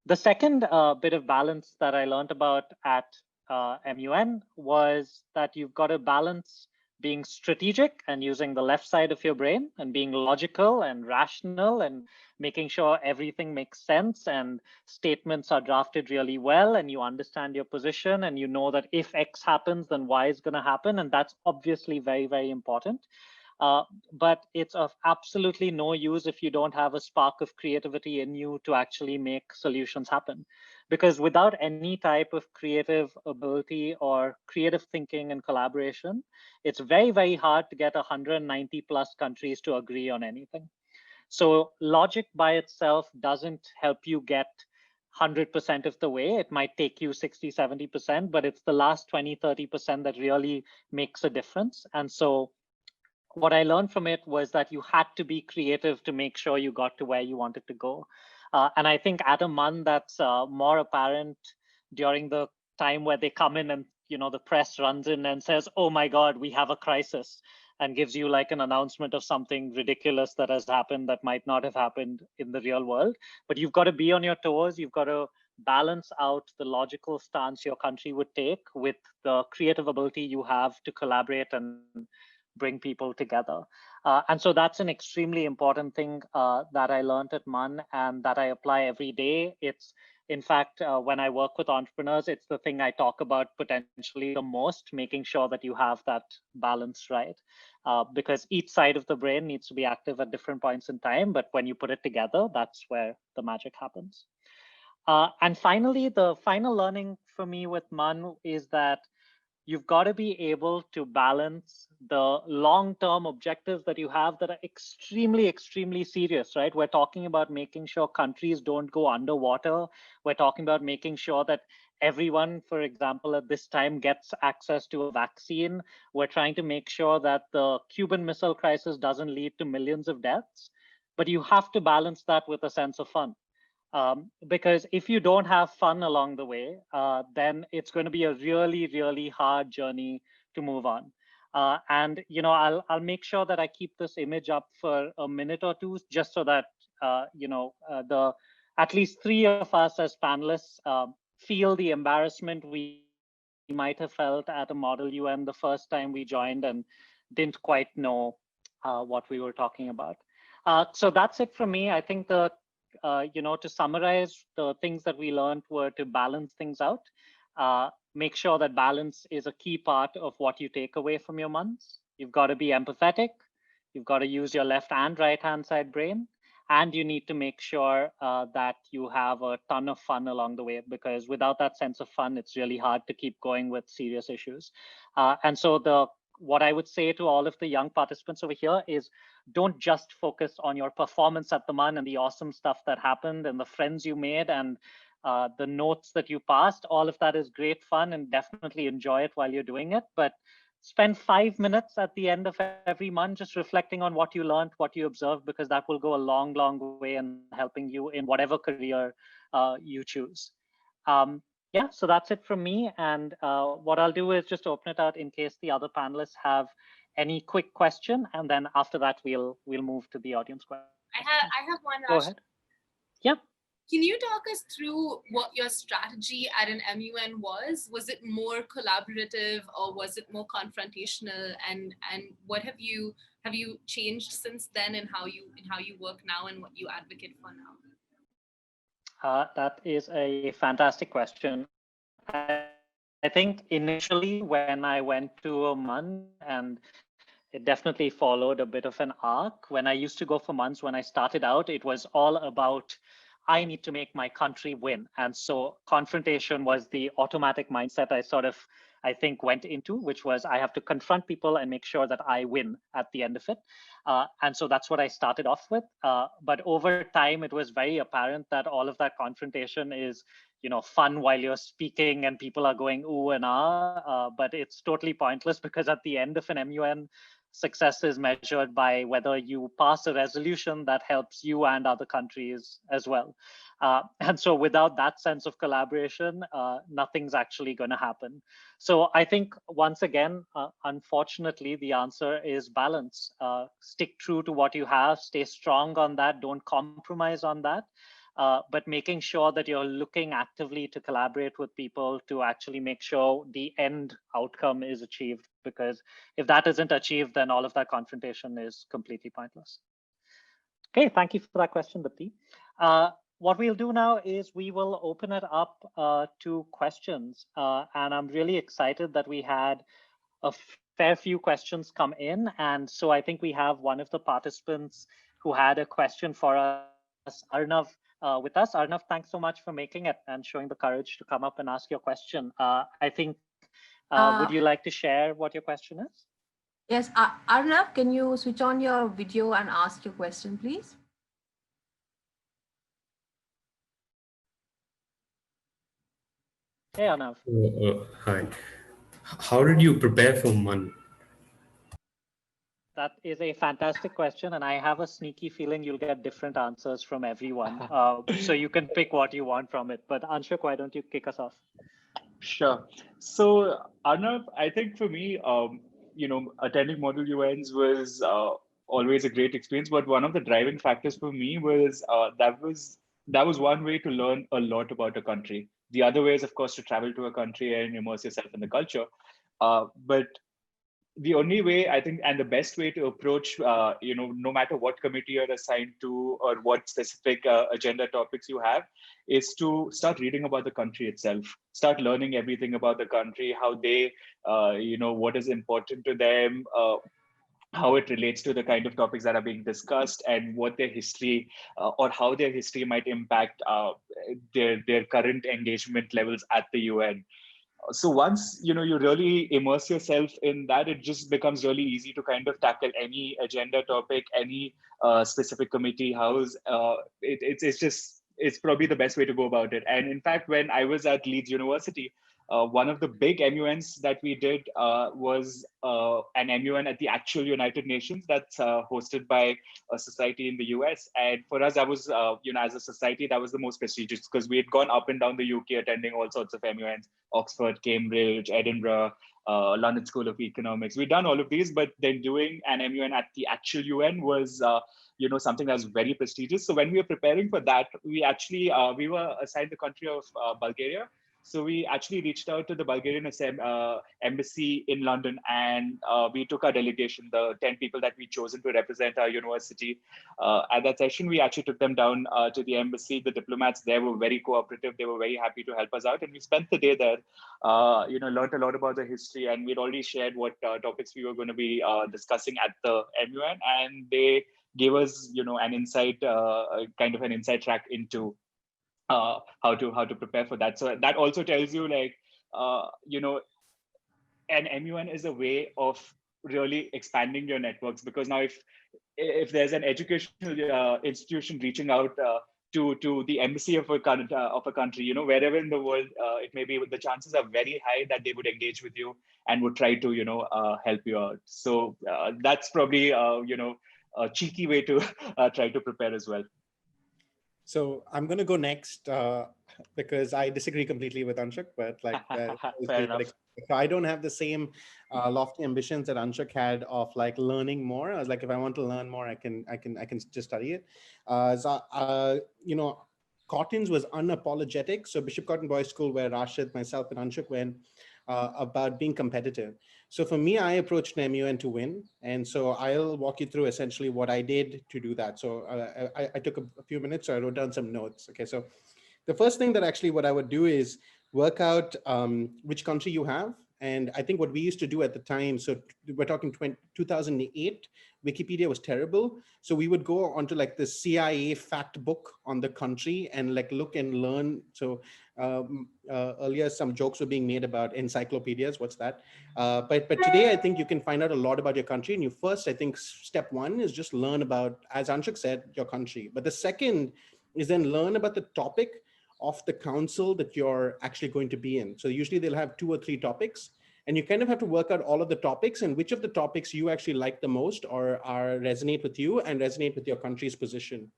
The second bit of balance that I learned about at MUN was that you've got to balance being strategic and using the left side of your brain and being logical and rational and making sure everything makes sense and statements are drafted really well and you understand your position and you know that if X happens, then Y is going to happen. And that's obviously very, very important. But it's of absolutely no use if you don't have a spark of creativity in you to actually make solutions happen. Because without any type of creative ability or creative thinking and collaboration, it's very, very hard to get 190 plus countries to agree on anything. So logic by itself doesn't help you get 100% of the way. It might take you 60, 70%, but it's the last 20, 30% that really makes a difference. And so what I learned from it was that you had to be creative to make sure you got to where you wanted to go. And I think at a MUN, that's more apparent during the time where they come in and, you know, the press runs in and says, oh my God, we have a crisis, and gives you like an announcement of something ridiculous that has happened that might not have happened in the real world. But you've got to be on your toes. You've got to balance out the logical stance your country would take with the creative ability you have to collaborate and bring people together. And so that's an extremely important thing that I learned at MUN and that I apply every day. It's, in fact, when I work with entrepreneurs, it's the thing I talk about potentially the most, making sure that you have that balance right. Because each side of the brain needs to be active at different points in time, but when you put it together, that's where the magic happens. And finally, the final learning for me with MUN is that you've got to be able to balance the long-term objectives that you have that are extremely, extremely serious, right? We're talking about making sure countries don't go underwater. We're talking about making sure that everyone, for example, at this time gets access to a vaccine. We're trying to make sure that the Cuban Missile Crisis doesn't lead to millions of deaths. But you have to balance that with a sense of fun. Because if you don't have fun along the way, then it's going to be a really, really hard journey to move on. And you know, I'll make sure that I keep this image up for a minute or two, just so that you know, the at least three of us as panelists feel the embarrassment we might have felt at a Model UN the first time we joined and didn't quite know what we were talking about. So that's it from me. I think the you know, to summarize, the things that we learned were to balance things out, make sure that balance is a key part of what you take away from your MUNs. You've got to be empathetic. You've got to use your left and right hand side brain. And you need to make sure that you have a ton of fun along the way, because without that sense of fun, it's really hard to keep going with serious issues. And so what I would say to all of the young participants over here is don't just focus on your performance at the MUN and the awesome stuff that happened and the friends you made and the notes that you passed. All of that is great fun and definitely enjoy it while you're doing it. But spend 5 minutes at the end of every MUN just reflecting on what you learned, what you observed, because that will go a long, long way in helping you in whatever career you choose. Yeah, so that's it from me. And what I'll do is just open it out in case the other panelists have any quick question, and then after that we'll move to the audience question. I have one. Go ahead. Yeah. Can you talk us through what your strategy at an MUN was? Was it more collaborative or was it more confrontational? And what have you changed since then in how you work now and what you advocate for now? That is a fantastic question. I think initially when I went to a MUN, and it definitely followed a bit of an arc. When I used to go for MUNs, when I started out, it was all about, I need to make my country win. And so confrontation was the automatic mindset I think went into, which was I have to confront people and make sure that I win at the end of it. And so that's what I started off with. But over time, it was very apparent that all of that confrontation is, you know, fun while you're speaking and people are going ooh and ah, but it's totally pointless because at the end of an MUN success is measured by whether you pass a resolution that helps you and other countries as well. And so without that sense of collaboration, nothing's actually going to happen. So I think, once again, unfortunately, the answer is balance. Stick true to what you have, stay strong on that, don't compromise on that. But making sure that you're looking actively to collaborate with people to actually make sure the end outcome is achieved. Because if that isn't achieved, then all of that confrontation is completely pointless. Okay, thank you for that question, Deepti. What we'll do now is we will open it up to questions. And I'm really excited that we had a fair few questions come in. And so I think we have one of the participants who had a question for us, Arnav, with us. Arnav, thanks so much for making it and showing the courage to come up and ask your question. I think, would you like to share what your question is? Yes, Arnav, can you switch on your video and ask your question, please? Hey, Arnav. Hi. How did you prepare for MUN? That is a fantastic question, and I have a sneaky feeling you'll get different answers from everyone. So you can pick what you want from it. But Anshuk, why don't you kick us off? Sure. So, Arnav, I think for me, attending Model UNs was always a great experience. But one of the driving factors for me was that was one way to learn a lot about a country. The other way is, of course, to travel to a country and immerse yourself in the culture. But the only way, I think, and the best way to approach, no matter what committee you're assigned to or what specific agenda topics you have, is to start reading about the country itself. Start learning everything about the country, how they, what is important to them, how it relates to the kind of topics that are being discussed, and what their history or how their history might impact their current engagement levels at the UN. So once you really immerse yourself in that, it just becomes really easy to kind of tackle any agenda topic, any specific committee house. It's probably the best way to go about it. And in fact, when I was at Leeds University, one of the big MUNs that we did was an MUN at the actual United Nations that's hosted by a society in the US. And for us, that was, as a society, that was the most prestigious because we had gone up and down the UK attending all sorts of MUNs, Oxford, Cambridge, Edinburgh, London School of Economics. We'd done all of these, but then doing an MUN at the actual UN was something that was very prestigious. So when we were preparing for that, we actually, we were assigned the country of Bulgaria. So we actually reached out to the Bulgarian embassy in London, and we took our delegation, the 10 people that we chosen to represent our university. At that session, we actually took them down to the embassy. The diplomats there were very cooperative. They were very happy to help us out. And we spent the day there, learned a lot about the history, and we'd already shared what topics we were going to be discussing at the MUN. And they gave us, an insight, kind of an inside track into how to prepare for that. So that also tells you, like, an MUN is a way of really expanding your networks, because now if there's an educational institution reaching out to the embassy of a country, wherever in the world it may be, the chances are very high that they would engage with you and would try to help you out. So that's probably a cheeky way to try to prepare as well. So I'm going to go next because I disagree completely with Anshuk, but like I don't have the same lofty ambitions that Anshuk had of like learning more. I was like, if I want to learn more, I can just study it. Cotton's was unapologetic. So Bishop Cotton Boys School, where Rashid, myself, and Anshuk went, about being competitive. So for me, I approached an MUN to win. And so I'll walk you through essentially what I did to do that. So I took a few minutes, so I wrote down some notes. Okay, so the first thing that actually what I would do is work out which country you have. And I think what we used to do at the time, so we're talking 2008, Wikipedia was terrible. So we would go onto like the CIA fact book on the country and like look and learn. So earlier some jokes were being made about encyclopedias. What's that? But today I think you can find out a lot about your country. And you first, I think step one is just learn about, as Anshuk said, your country. But the second is then learn about the topic of the council that you're actually going to be in. So usually they'll have 2 or 3 topics. And you kind of have to work out all of the topics and which of the topics you actually like the most or are resonate with you and resonate with your country's position.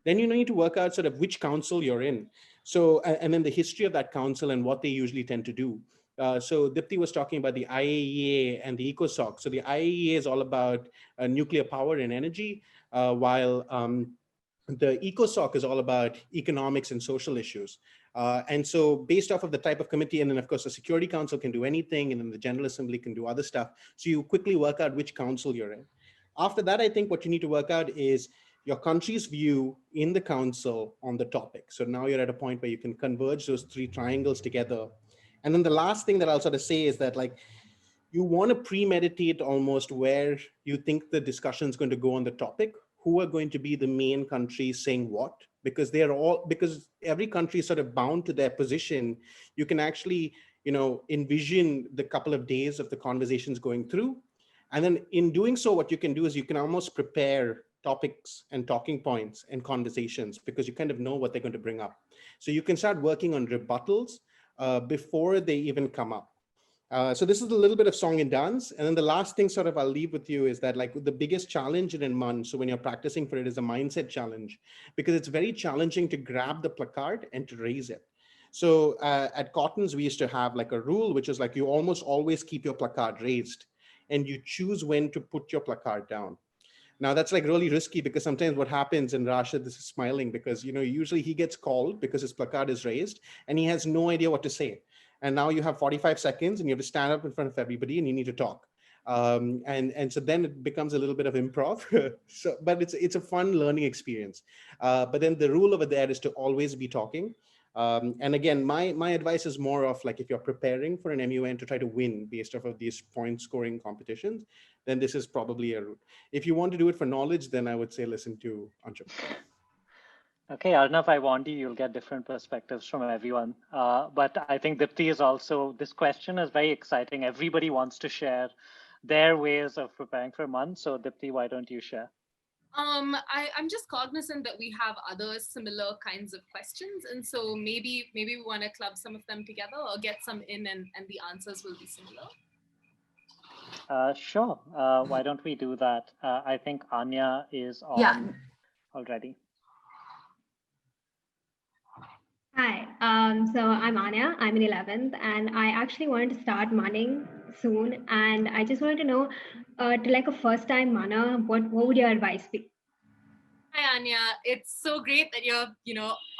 Then you need to work out sort of which council you're in. So, and then the history of that council and what they usually tend to do. So Deepti was talking about the IAEA and the ECOSOC. So the IAEA is all about nuclear power and energy, while the ECOSOC is all about economics and social issues. And so based off of the type of committee, and then of course the Security Council can do anything, and then the General Assembly can do other stuff. So you quickly work out which council you're in. After that, I think what you need to work out is your country's view in the council on the topic. So now you're at a point where you can converge those three triangles together. And then the last thing that I'll sort of say is that, like, you want to premeditate almost where you think the discussion is going to go on the topic, who are going to be the main countries saying what, because because every country is sort of bound to their position. You can actually, envision the couple of days of the conversations going through. And then in doing so, what you can do is you can almost prepare topics and talking points and conversations because you kind of know what they're going to bring up. So you can start working on rebuttals before they even come up. So this is a little bit of song and dance. And then the last thing sort of I'll leave with you is that, like, the biggest challenge in MUN, so when you're practicing for it, is a mindset challenge, because it's very challenging to grab the placard and to raise it. So at Cottons, we used to have like a rule, which is like you almost always keep your placard raised and you choose when to put your placard down. Now that's like really risky because sometimes what happens, and Rashid, this is smiling because, usually he gets called because his placard is raised and he has no idea what to say. And now you have 45 seconds and you have to stand up in front of everybody and you need to talk. And so then it becomes a little bit of improv. But it's a fun learning experience. But then the rule over there is to always be talking. And again, my advice is more of like, if you're preparing for an MUN to try to win based off of these point scoring competitions, then this is probably a route. If you want to do it for knowledge, then I would say listen to Anshul. Okay, Arnav, I warned you, you'll get different perspectives from everyone. But I think Deepti is also, this question is very exciting. Everybody wants to share their ways of preparing for MUN. So Deepti, why don't you share? I'm just cognizant that we have other similar kinds of questions. And so maybe we want to club some of them together or get some in and the answers will be similar. Sure. Why don't we do that? I think Anya is on already. Hi, so I'm Anya, I'm in 11th, and I actually wanted to start munning soon, and I just wanted to know, to like a first-time munner, what would your advice be? Hi, Anya. It's so great that you're,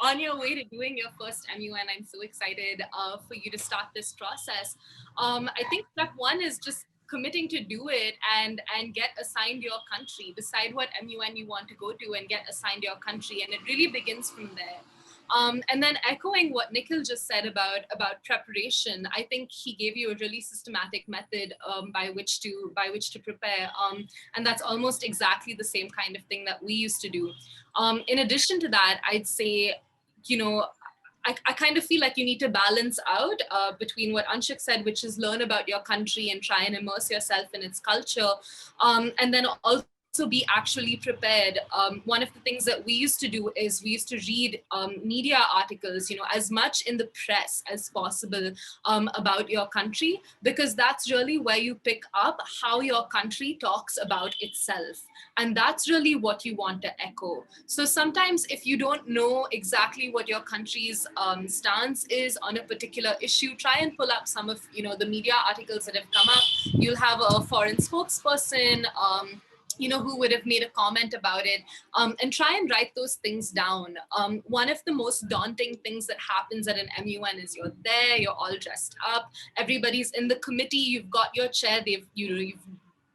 on your way to doing your first MUN. I'm so excited for you to start this process. I think step one is just committing to do it and get assigned your country. Decide what MUN you want to go to and get assigned your country, and it really begins from there. And then echoing what Nikhil just said about preparation, I think he gave you a really systematic method by which to prepare, and that's almost exactly the same kind of thing that we used to do. In addition to that, I'd say, I kind of feel like you need to balance out between what Anshik said, which is learn about your country and try and immerse yourself in its culture, and then also be actually prepared. One of the things that we used to do is we used to read media articles, as much in the press as possible about your country, because that's really where you pick up how your country talks about itself. And that's really what you want to echo. So sometimes if you don't know exactly what your country's stance is on a particular issue, try and pull up some of the media articles that have come up. You'll have a foreign spokesperson, who would have made a comment about it, and try and write those things down. One of the most daunting things that happens at an MUN is you're there, you're all dressed up, everybody's in the committee, you've got your chair, you've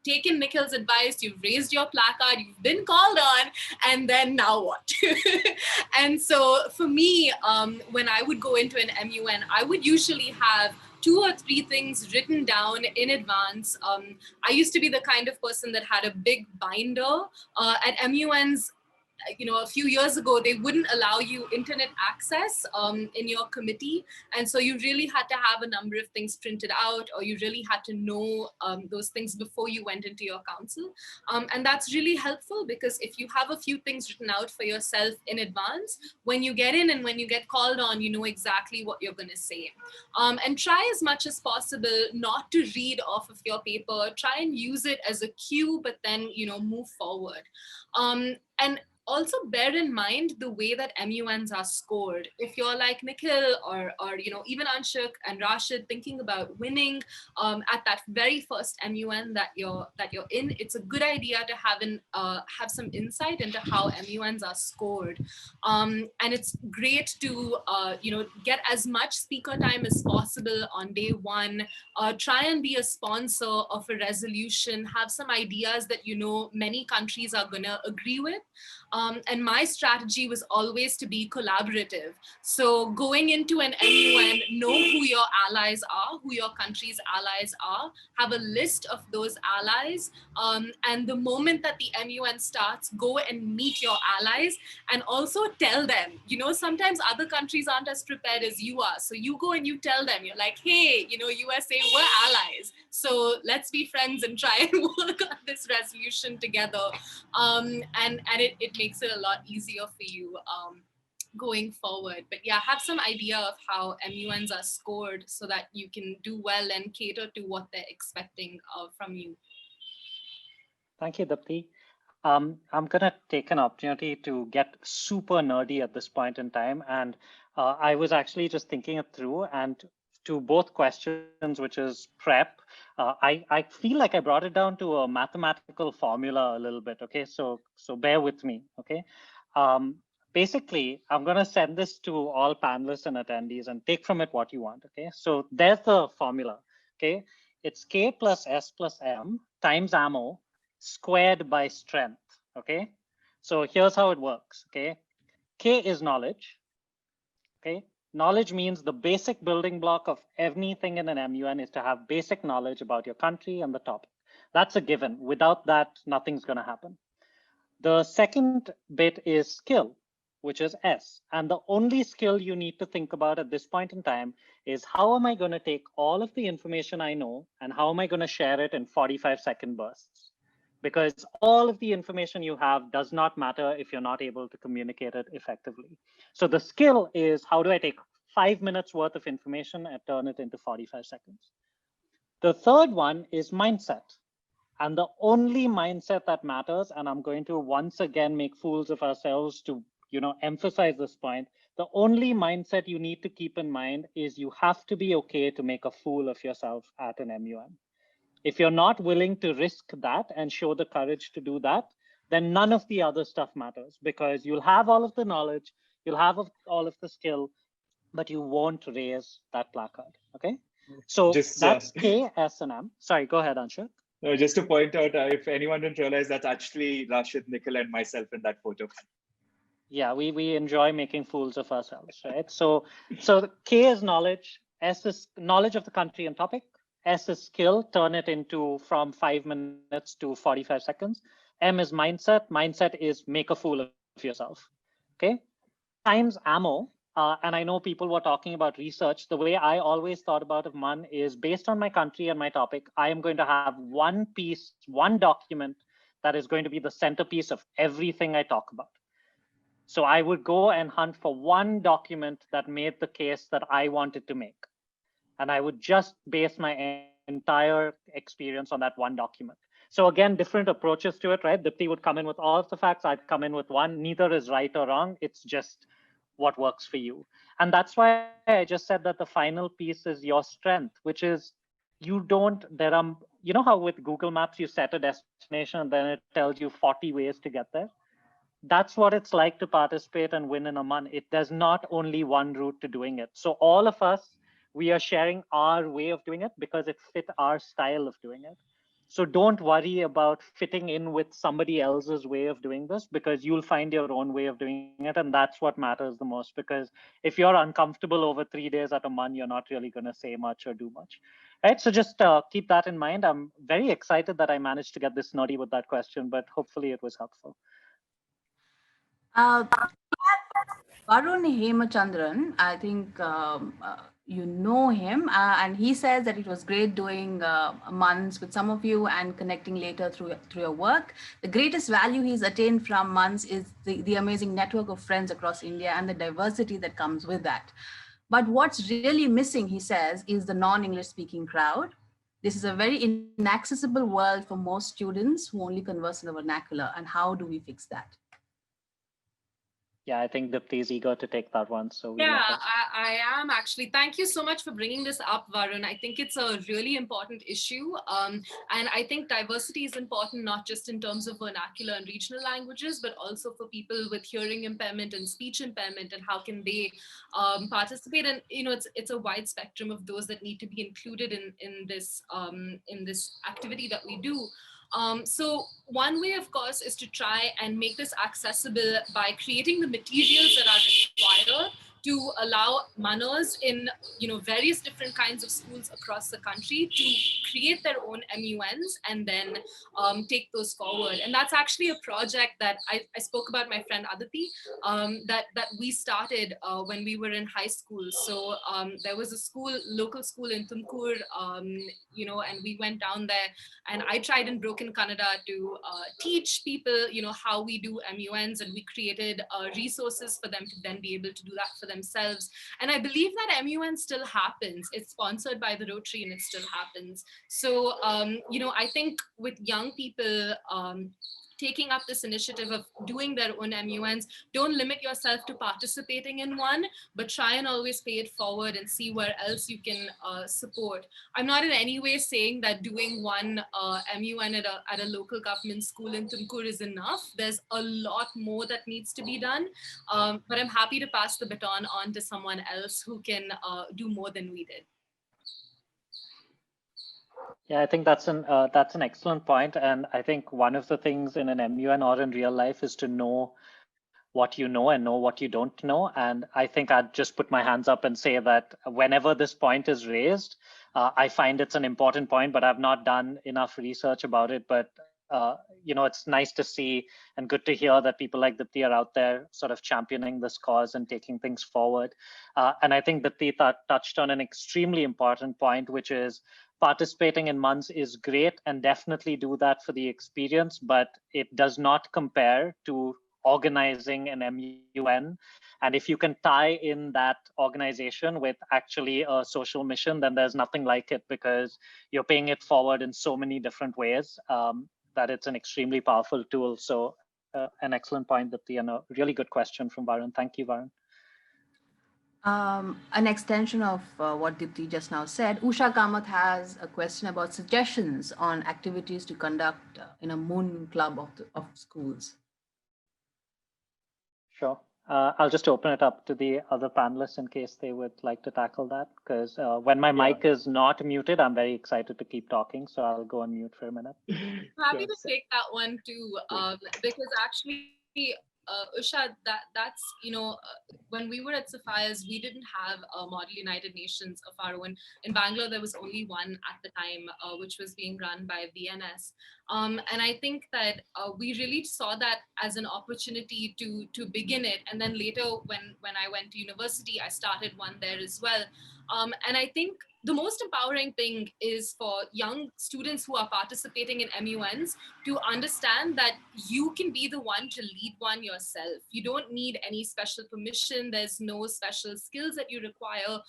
taken Nikhil's advice, you've raised your placard, you've been called on, and then now what? And so for me, when I would go into an MUN, I would usually have 2 or 3 things written down in advance. I used to be the kind of person that had a big binder. At MUNs, a few years ago, they wouldn't allow you internet access in your committee. And so you really had to have a number of things printed out, or you really had to know those things before you went into your council. And that's really helpful, because if you have a few things written out for yourself in advance, when you get in and when you get called on, you know exactly what you're going to say. And try as much as possible not to read off of your paper. Try and use it as a cue, but then, move forward. And also bear in mind the way that MUNs are scored. If you're like Nikhil or even Anshuk and Rashid thinking about winning at that very first MUN that you're in, it's a good idea to have some insight into how MUNs are scored. And it's great to get as much speaker time as possible on day one. Try and be a sponsor of a resolution. Have some ideas that many countries are going to agree with. And my strategy was always to be collaborative. So going into an MUN, know who your allies are, who your country's allies are, have a list of those allies. And the moment that the MUN starts, go and meet your allies and also tell them. Sometimes other countries aren't as prepared as you are. So you go and you tell them, you're like, hey, USA, we're allies. So let's be friends and try and work on this resolution together. And it makes it a lot easier for you going forward. But yeah, have some idea of how MUNs are scored so that you can do well and cater to what they're expecting from you. Thank you, Deepti. I'm going to take an opportunity to get super nerdy at this point in time. And I was actually just thinking it through, and to both questions, which is prep, I feel like I brought it down to a mathematical formula a little bit. Okay, so bear with me. Okay, basically, I'm going to send this to all panelists and attendees and take from it what you want. Okay, so there's the formula. Okay, it's K plus S plus M times ammo squared by strength. Okay, so here's how it works. Okay, K is knowledge. Okay, knowledge means the basic building block of anything in an MUN is to have basic knowledge about your country and the topic. That's a given. Without that, nothing's going to happen. The second bit is skill, which is S. And the only skill you need to think about at this point in time is how am I going to take all of the information I know and how am I going to share it in 45-second bursts? Because all of the information you have does not matter if you're not able to communicate it effectively. So the skill is how do I take 5 minutes worth of information and turn it into 45 seconds? The third one is mindset. And the only mindset that matters, and I'm going to once again make fools of ourselves to emphasize this point, the only mindset you need to keep in mind is you have to be okay to make a fool of yourself at an MUN. If you're not willing to risk that and show the courage to do that, then none of the other stuff matters, because you'll have all of the knowledge, you'll have all of the skill, but you won't raise that placard. Okay, so that's K, S, and M. Sorry, go ahead, Anshul. Just to point out, if anyone didn't realize, that's actually Rashid, Nikhil, and myself in that photo. Yeah, we enjoy making fools of ourselves, right? So K is knowledge, S is knowledge of the country and topic, S is skill, turn it into from 5 minutes to 45 seconds. M is mindset. Mindset is make a fool of yourself. Okay. Times ammo. And I know people were talking about research. The way I always thought about a MUN is based on my country and my topic. I am going to have one piece, one document that is going to be the centerpiece of everything I talk about. So I would go and hunt for one document that made the case that I wanted to make. And I would just base my entire experience on that one document. So again, different approaches to it, right? Deepti would come in with all of the facts. I'd come in with one. Neither is right or wrong. It's just what works for you. And that's why I just said that the final piece is your strength, which is how with Google Maps, you set a destination and then it tells you 40 ways to get there. That's what it's like to participate and win in a MUN. There's not only one route to doing it. So all of us, we are sharing our way of doing it because it fit our style of doing it. So don't worry about fitting in with somebody else's way of doing this, because you'll find your own way of doing it. And that's what matters the most, because if you're uncomfortable over 3 days at a MUN, you're not really going to say much or do much. Right. So just keep that in mind. I'm very excited that I managed to get this nerdy with that question, but hopefully it was helpful. Uh, Varun Hemachandran, I think you know him, and he says that it was great doing months with some of you and connecting later through your work. The greatest value he's attained from months is the amazing network of friends across India and the diversity that comes with that. But what's really missing, he says, is the non-English speaking crowd. This is a very inaccessible world for most students who only converse in the vernacular. And how do we fix that? Yeah, I think Dipti is eager to take that one. So we Yeah, let her. I am actually. Thank you so much for bringing this up, Varun. I think it's a really important issue. And I think diversity is important, not just in terms of vernacular and regional languages, but also for people with hearing impairment and speech impairment and how can they participate. And, it's a wide spectrum of those that need to be included in this activity that we do. So one way, of course, is to try and make this accessible by creating the materials that are required to allow MUNers in various different kinds of schools across the country to create their own MUNs and then take those forward. And that's actually a project that I spoke about my friend Aditi that we started when we were in high school. So there was a local school in Tumkur, and we went down there and I tried in broken Kannada to teach people, how we do MUNs, and we created resources for them to then be able to do that for themselves. And I believe that MUN still happens. It's sponsored by the Rotary and it still happens. So, I think with young people, taking up this initiative of doing their own MUNs, don't limit yourself to participating in one, but try and always pay it forward and see where else you can support. I'm not in any way saying that doing one MUN at a local government school in Tumkur is enough. There's a lot more that needs to be done, but I'm happy to pass the baton on to someone else who can do more than we did. Yeah, I think that's an excellent point, and I think one of the things in an MUN or in real life is to know what you know and know what you don't know. And I think I'd just put my hands up and say that whenever this point is raised, I find it's an important point, but I've not done enough research about it. But it's nice to see and good to hear that people like Dipti are out there sort of championing this cause and taking things forward. And I think Dipti touched on an extremely important point, which is participating in MUNs is great and definitely do that for the experience, but it does not compare to organizing an MUN. And if you can tie in that organization with actually a social mission, then there's nothing like it because you're paying it forward in so many different ways that it's an extremely powerful tool. So an excellent point, Dipti, and a really good question from Varun. Thank you, Varun. An extension of what Deepti just now said, Usha Kamath has a question about suggestions on activities to conduct in a MUN club of schools. Sure. I'll just open it up to the other panelists in case they would like to tackle that, because when my mic is not muted, I'm very excited to keep talking. So I'll go on mute for a minute. Happy to take that one too, because actually, Usha, that's when we were at Sapphires, we didn't have a Model United Nations of our own. In Bangalore, there was only one at the time, which was being run by VNS. And I think that we really saw that as an opportunity to begin it. And then later, when I went to university, I started one there as well. And I think the most empowering thing is for young students who are participating in MUNs to understand that you can be the one to lead one yourself. You don't need any special permission. There's no special skills that you require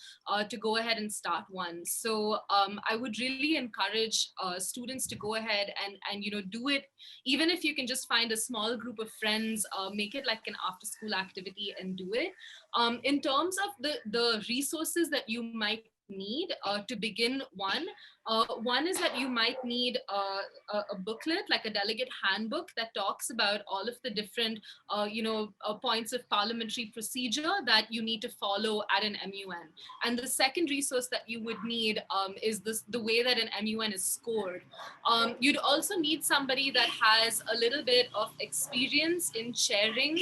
to go ahead and start one. So I would really encourage students to go ahead and do it, even if you can just find a small group of friends, make it like an after school activity and do it. In terms of the resources that you might need to begin one is that you might need a booklet, like a delegate handbook that talks about all of the different points of parliamentary procedure that you need to follow at an MUN. And the second resource that you would need is the way that an MUN is scored. You'd also need somebody that has a little bit of experience in chairing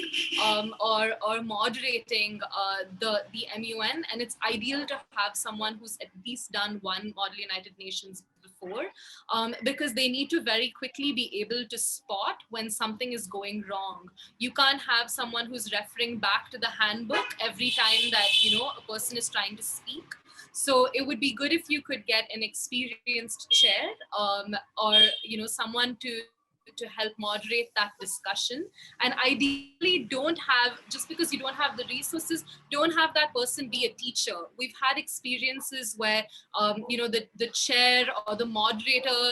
or moderating the MUN, and it's ideal to have someone who's at least done one Model United Nations before, because they need to very quickly be able to spot when something is going wrong. You can't have someone who's referring back to the handbook every time that, a person is trying to speak. So it would be good if you could get an experienced chair, or someone to help moderate that discussion. And ideally, don't have, just because you don't have the resources, don't have that person be a teacher. We've had experiences where the chair or the moderator,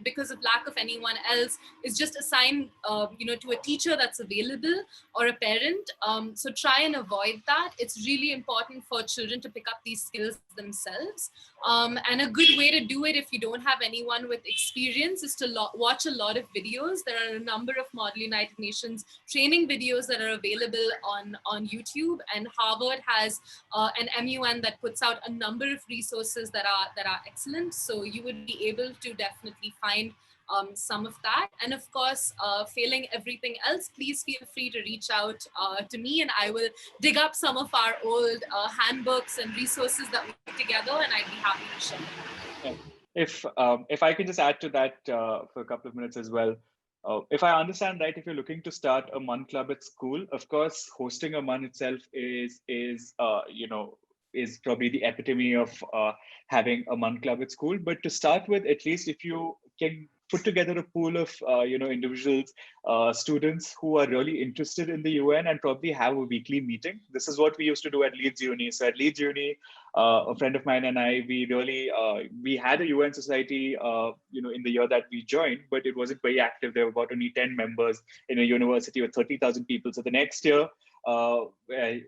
because of lack of anyone else, is just assigned to a teacher that's available, or a parent. So try and avoid that. It's really important for children to pick up these skills themselves. And a good way to do it, if you don't have anyone with experience, is to watch a lot of videos. There are a number of Model United Nations training videos that are available on YouTube, and Harvard has an MUN that puts out a number of resources that are excellent. So you would be able to definitely find some of that. And of course, failing everything else, please feel free to reach out to me, and I will dig up some of our old handbooks and resources that we put together, and I'd be happy to share. Yeah. If I can just add to that for a couple of minutes as well. If I understand right, if you're looking to start a MUN club at school, of course, hosting a MUN itself is probably the epitome of having a MUN club at school. But to start with, at least if you can put together a pool of individuals, students who are really interested in the UN, and probably have a weekly meeting. This is what we used to do at Leeds Uni. So at Leeds Uni, a friend of mine and I, we had a UN society, in the year that we joined, but it wasn't very active. There were about only 10 members in a university with 30,000 people. So the next year,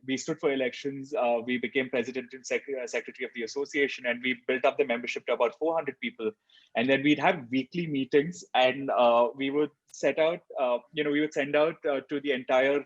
we stood for elections. We became president and secretary of the association, and we built up the membership to about 400 people. And then we'd have weekly meetings, and we would set out, we would send out to the entire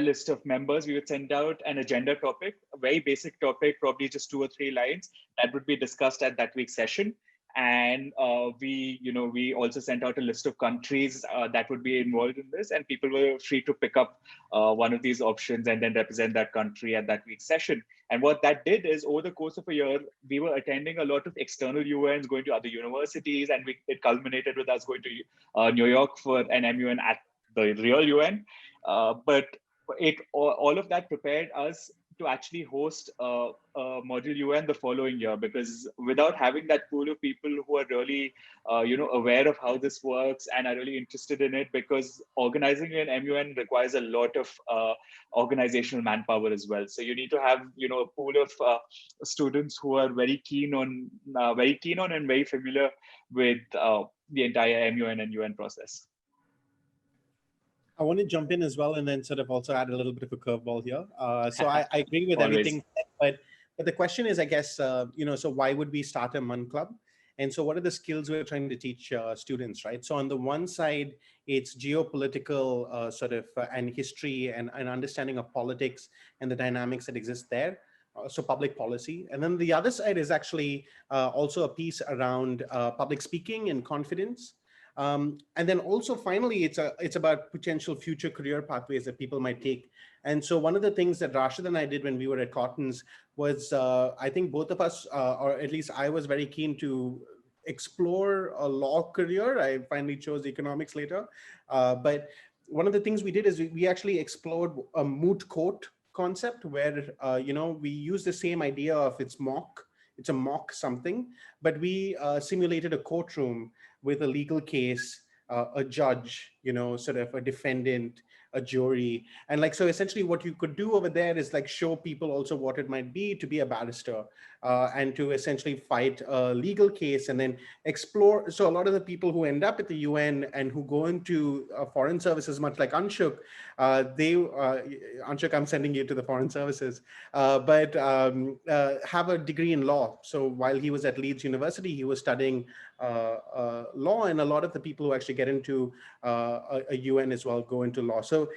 list of members. We would send out an agenda topic, a very basic topic, probably just 2 or 3 lines, that would be discussed at that week's session. And we also sent out a list of countries that would be involved in this, and people were free to pick up one of these options and then represent that country at that week's session. And what that did is, over the course of a year, we were attending a lot of external UNs, going to other universities, and it culminated with us going to New York for an MUN at the real UN. But all of that prepared us to actually host a Model UN the following year, because without having that pool of people who are really aware of how this works and are really interested in it, because organizing an MUN requires a lot of organizational manpower as well. So you need to have a pool of students who are very keen on and very familiar with the entire MUN and UN process. I want to jump in as well, and then sort of also add a little bit of a curveball here. So I agree with everything, but the question is, I guess, so why would we start a MUN club? And so what are the skills we're trying to teach students, right? So on the one side, it's geopolitical and history and understanding of politics and the dynamics that exist there. So public policy. And then the other side is actually also a piece around public speaking and confidence. And then also finally, it's about potential future career pathways that people might take. And so one of the things that Rashid and I did when we were at Cotton's was, I think both of us, or at least I was very keen to explore a law career. I finally chose economics later. But one of the things we did is we actually explored a moot court concept where, we use the same idea of it's a mock something, but we simulated a courtroom with a legal case, a judge, sort of a defendant, a jury. And so essentially what you could do over there is show people also what it might be to be a barrister and to essentially fight a legal case and then explore. So a lot of the people who end up at the UN and who go into foreign services, much like Anshuk, Anshuk, I'm sending you to the foreign services, but have a degree in law. So while he was at Leeds University, he was studying law, and a lot of the people who actually get into a UN as well go into law. So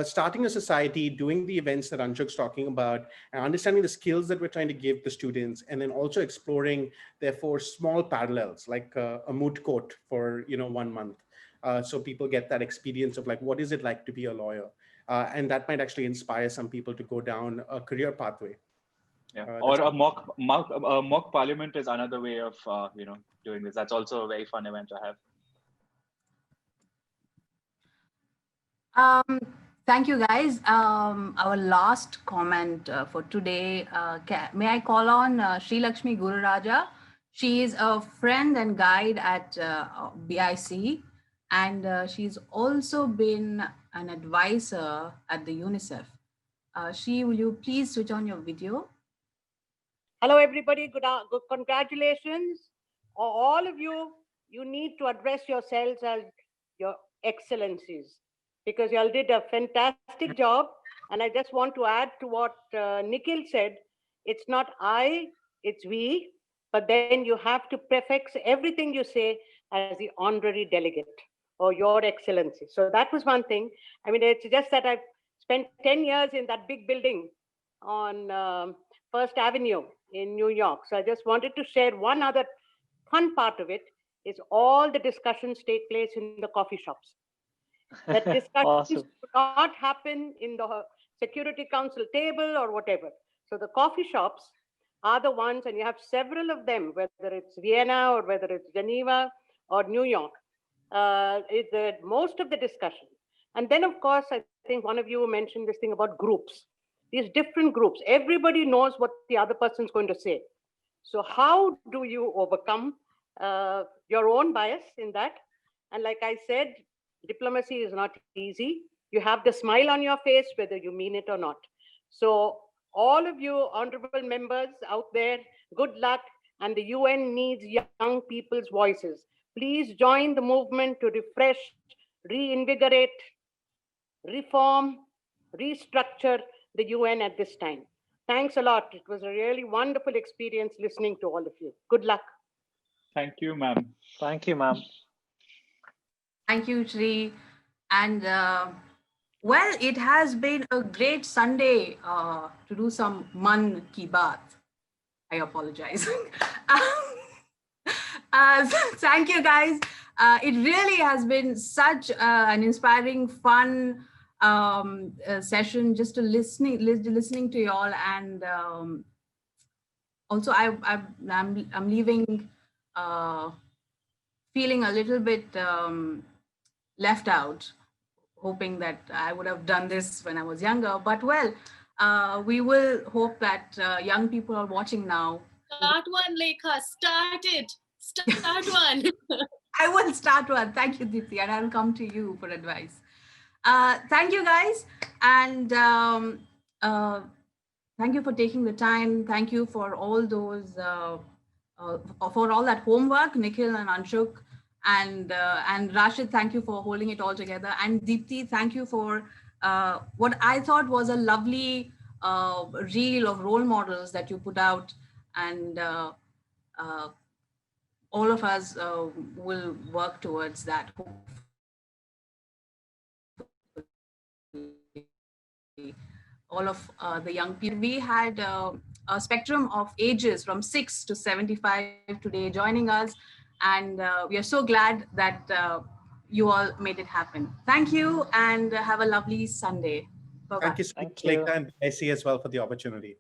starting a society, doing the events that Anshuk's talking about, and understanding the skills that we're trying to give the students, and then also exploring, therefore, small parallels, like a moot court for 1 month. So people get that experience of what is it like to be a lawyer? And that might actually inspire some people to go down a career pathway. Yeah. Or a mock parliament is another way of doing this. That's also a very fun event to have. Thank you, guys. Our last comment for today, may I call on Sri Lakshmi Guru Raja? She is a friend and guide at BIC, and she's also been an advisor at the UNICEF. Will you please switch on your video? Hello, everybody. Good congratulations. All of you, you need to address yourselves as your excellencies because you all did a fantastic job. And I just want to add to what Nikhil said. It's not I, it's we, but then you have to prefix everything you say as the honorary delegate or your excellency. So that was one thing. I mean, it's just that I've spent 10 years in that big building on First Avenue in New York. So I just wanted to share one other fun part of it is all the discussions take place in the coffee shops. That discussions Awesome. do not happen in the Security Council table or whatever. So the coffee shops are the ones, and you have several of them, whether it's Vienna or whether it's Geneva or New York, is most of the discussion. And then, of course, I think one of you mentioned this thing about groups. These different groups, everybody knows what the other person's going to say. So how do you overcome your own bias in that? And like I said, diplomacy is not easy. You have the smile on your face, whether you mean it or not. So all of you honorable members out there, good luck. And the UN needs young people's voices. Please join the movement to refresh, reinvigorate, reform, restructure the UN at this time. Thanks a lot. It was a really wonderful experience listening to all of you. Good luck. Thank you, ma'am. Thank you, ma'am. Thank you, Shri. And well, it has been a great Sunday to do some MUN Ki Baat. I apologize. Thank you, guys. It really has been such an inspiring, fun session just to listening to you all, and also I'm leaving feeling a little bit left out, hoping that I would have done this when I was younger. But well, we will hope that young people are watching now. Start one, Lekha. Start it. Start one. I will start one. Thank you, Deepti, and I'll come to you for advice. Thank you, guys, and thank you for taking the time. Thank you for all those, for all that homework, Nikhil and Anshuk, and Rashid. Thank you for holding it all together. And Deepti, thank you for what I thought was a lovely reel of role models that you put out, and all of us will work towards that. All of the young people. We had a spectrum of ages from 6 to 75 today joining us, and we are so glad that you all made it happen. Thank you, and have a lovely Sunday. Bye-bye. Thank you so much, Lekha and BIC as well for the opportunity.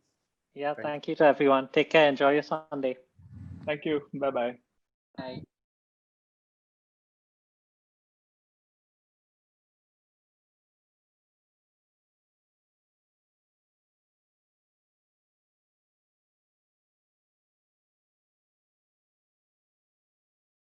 Yeah, thank you to everyone. Take care. Enjoy your Sunday. Thank you. Bye-bye. Bye.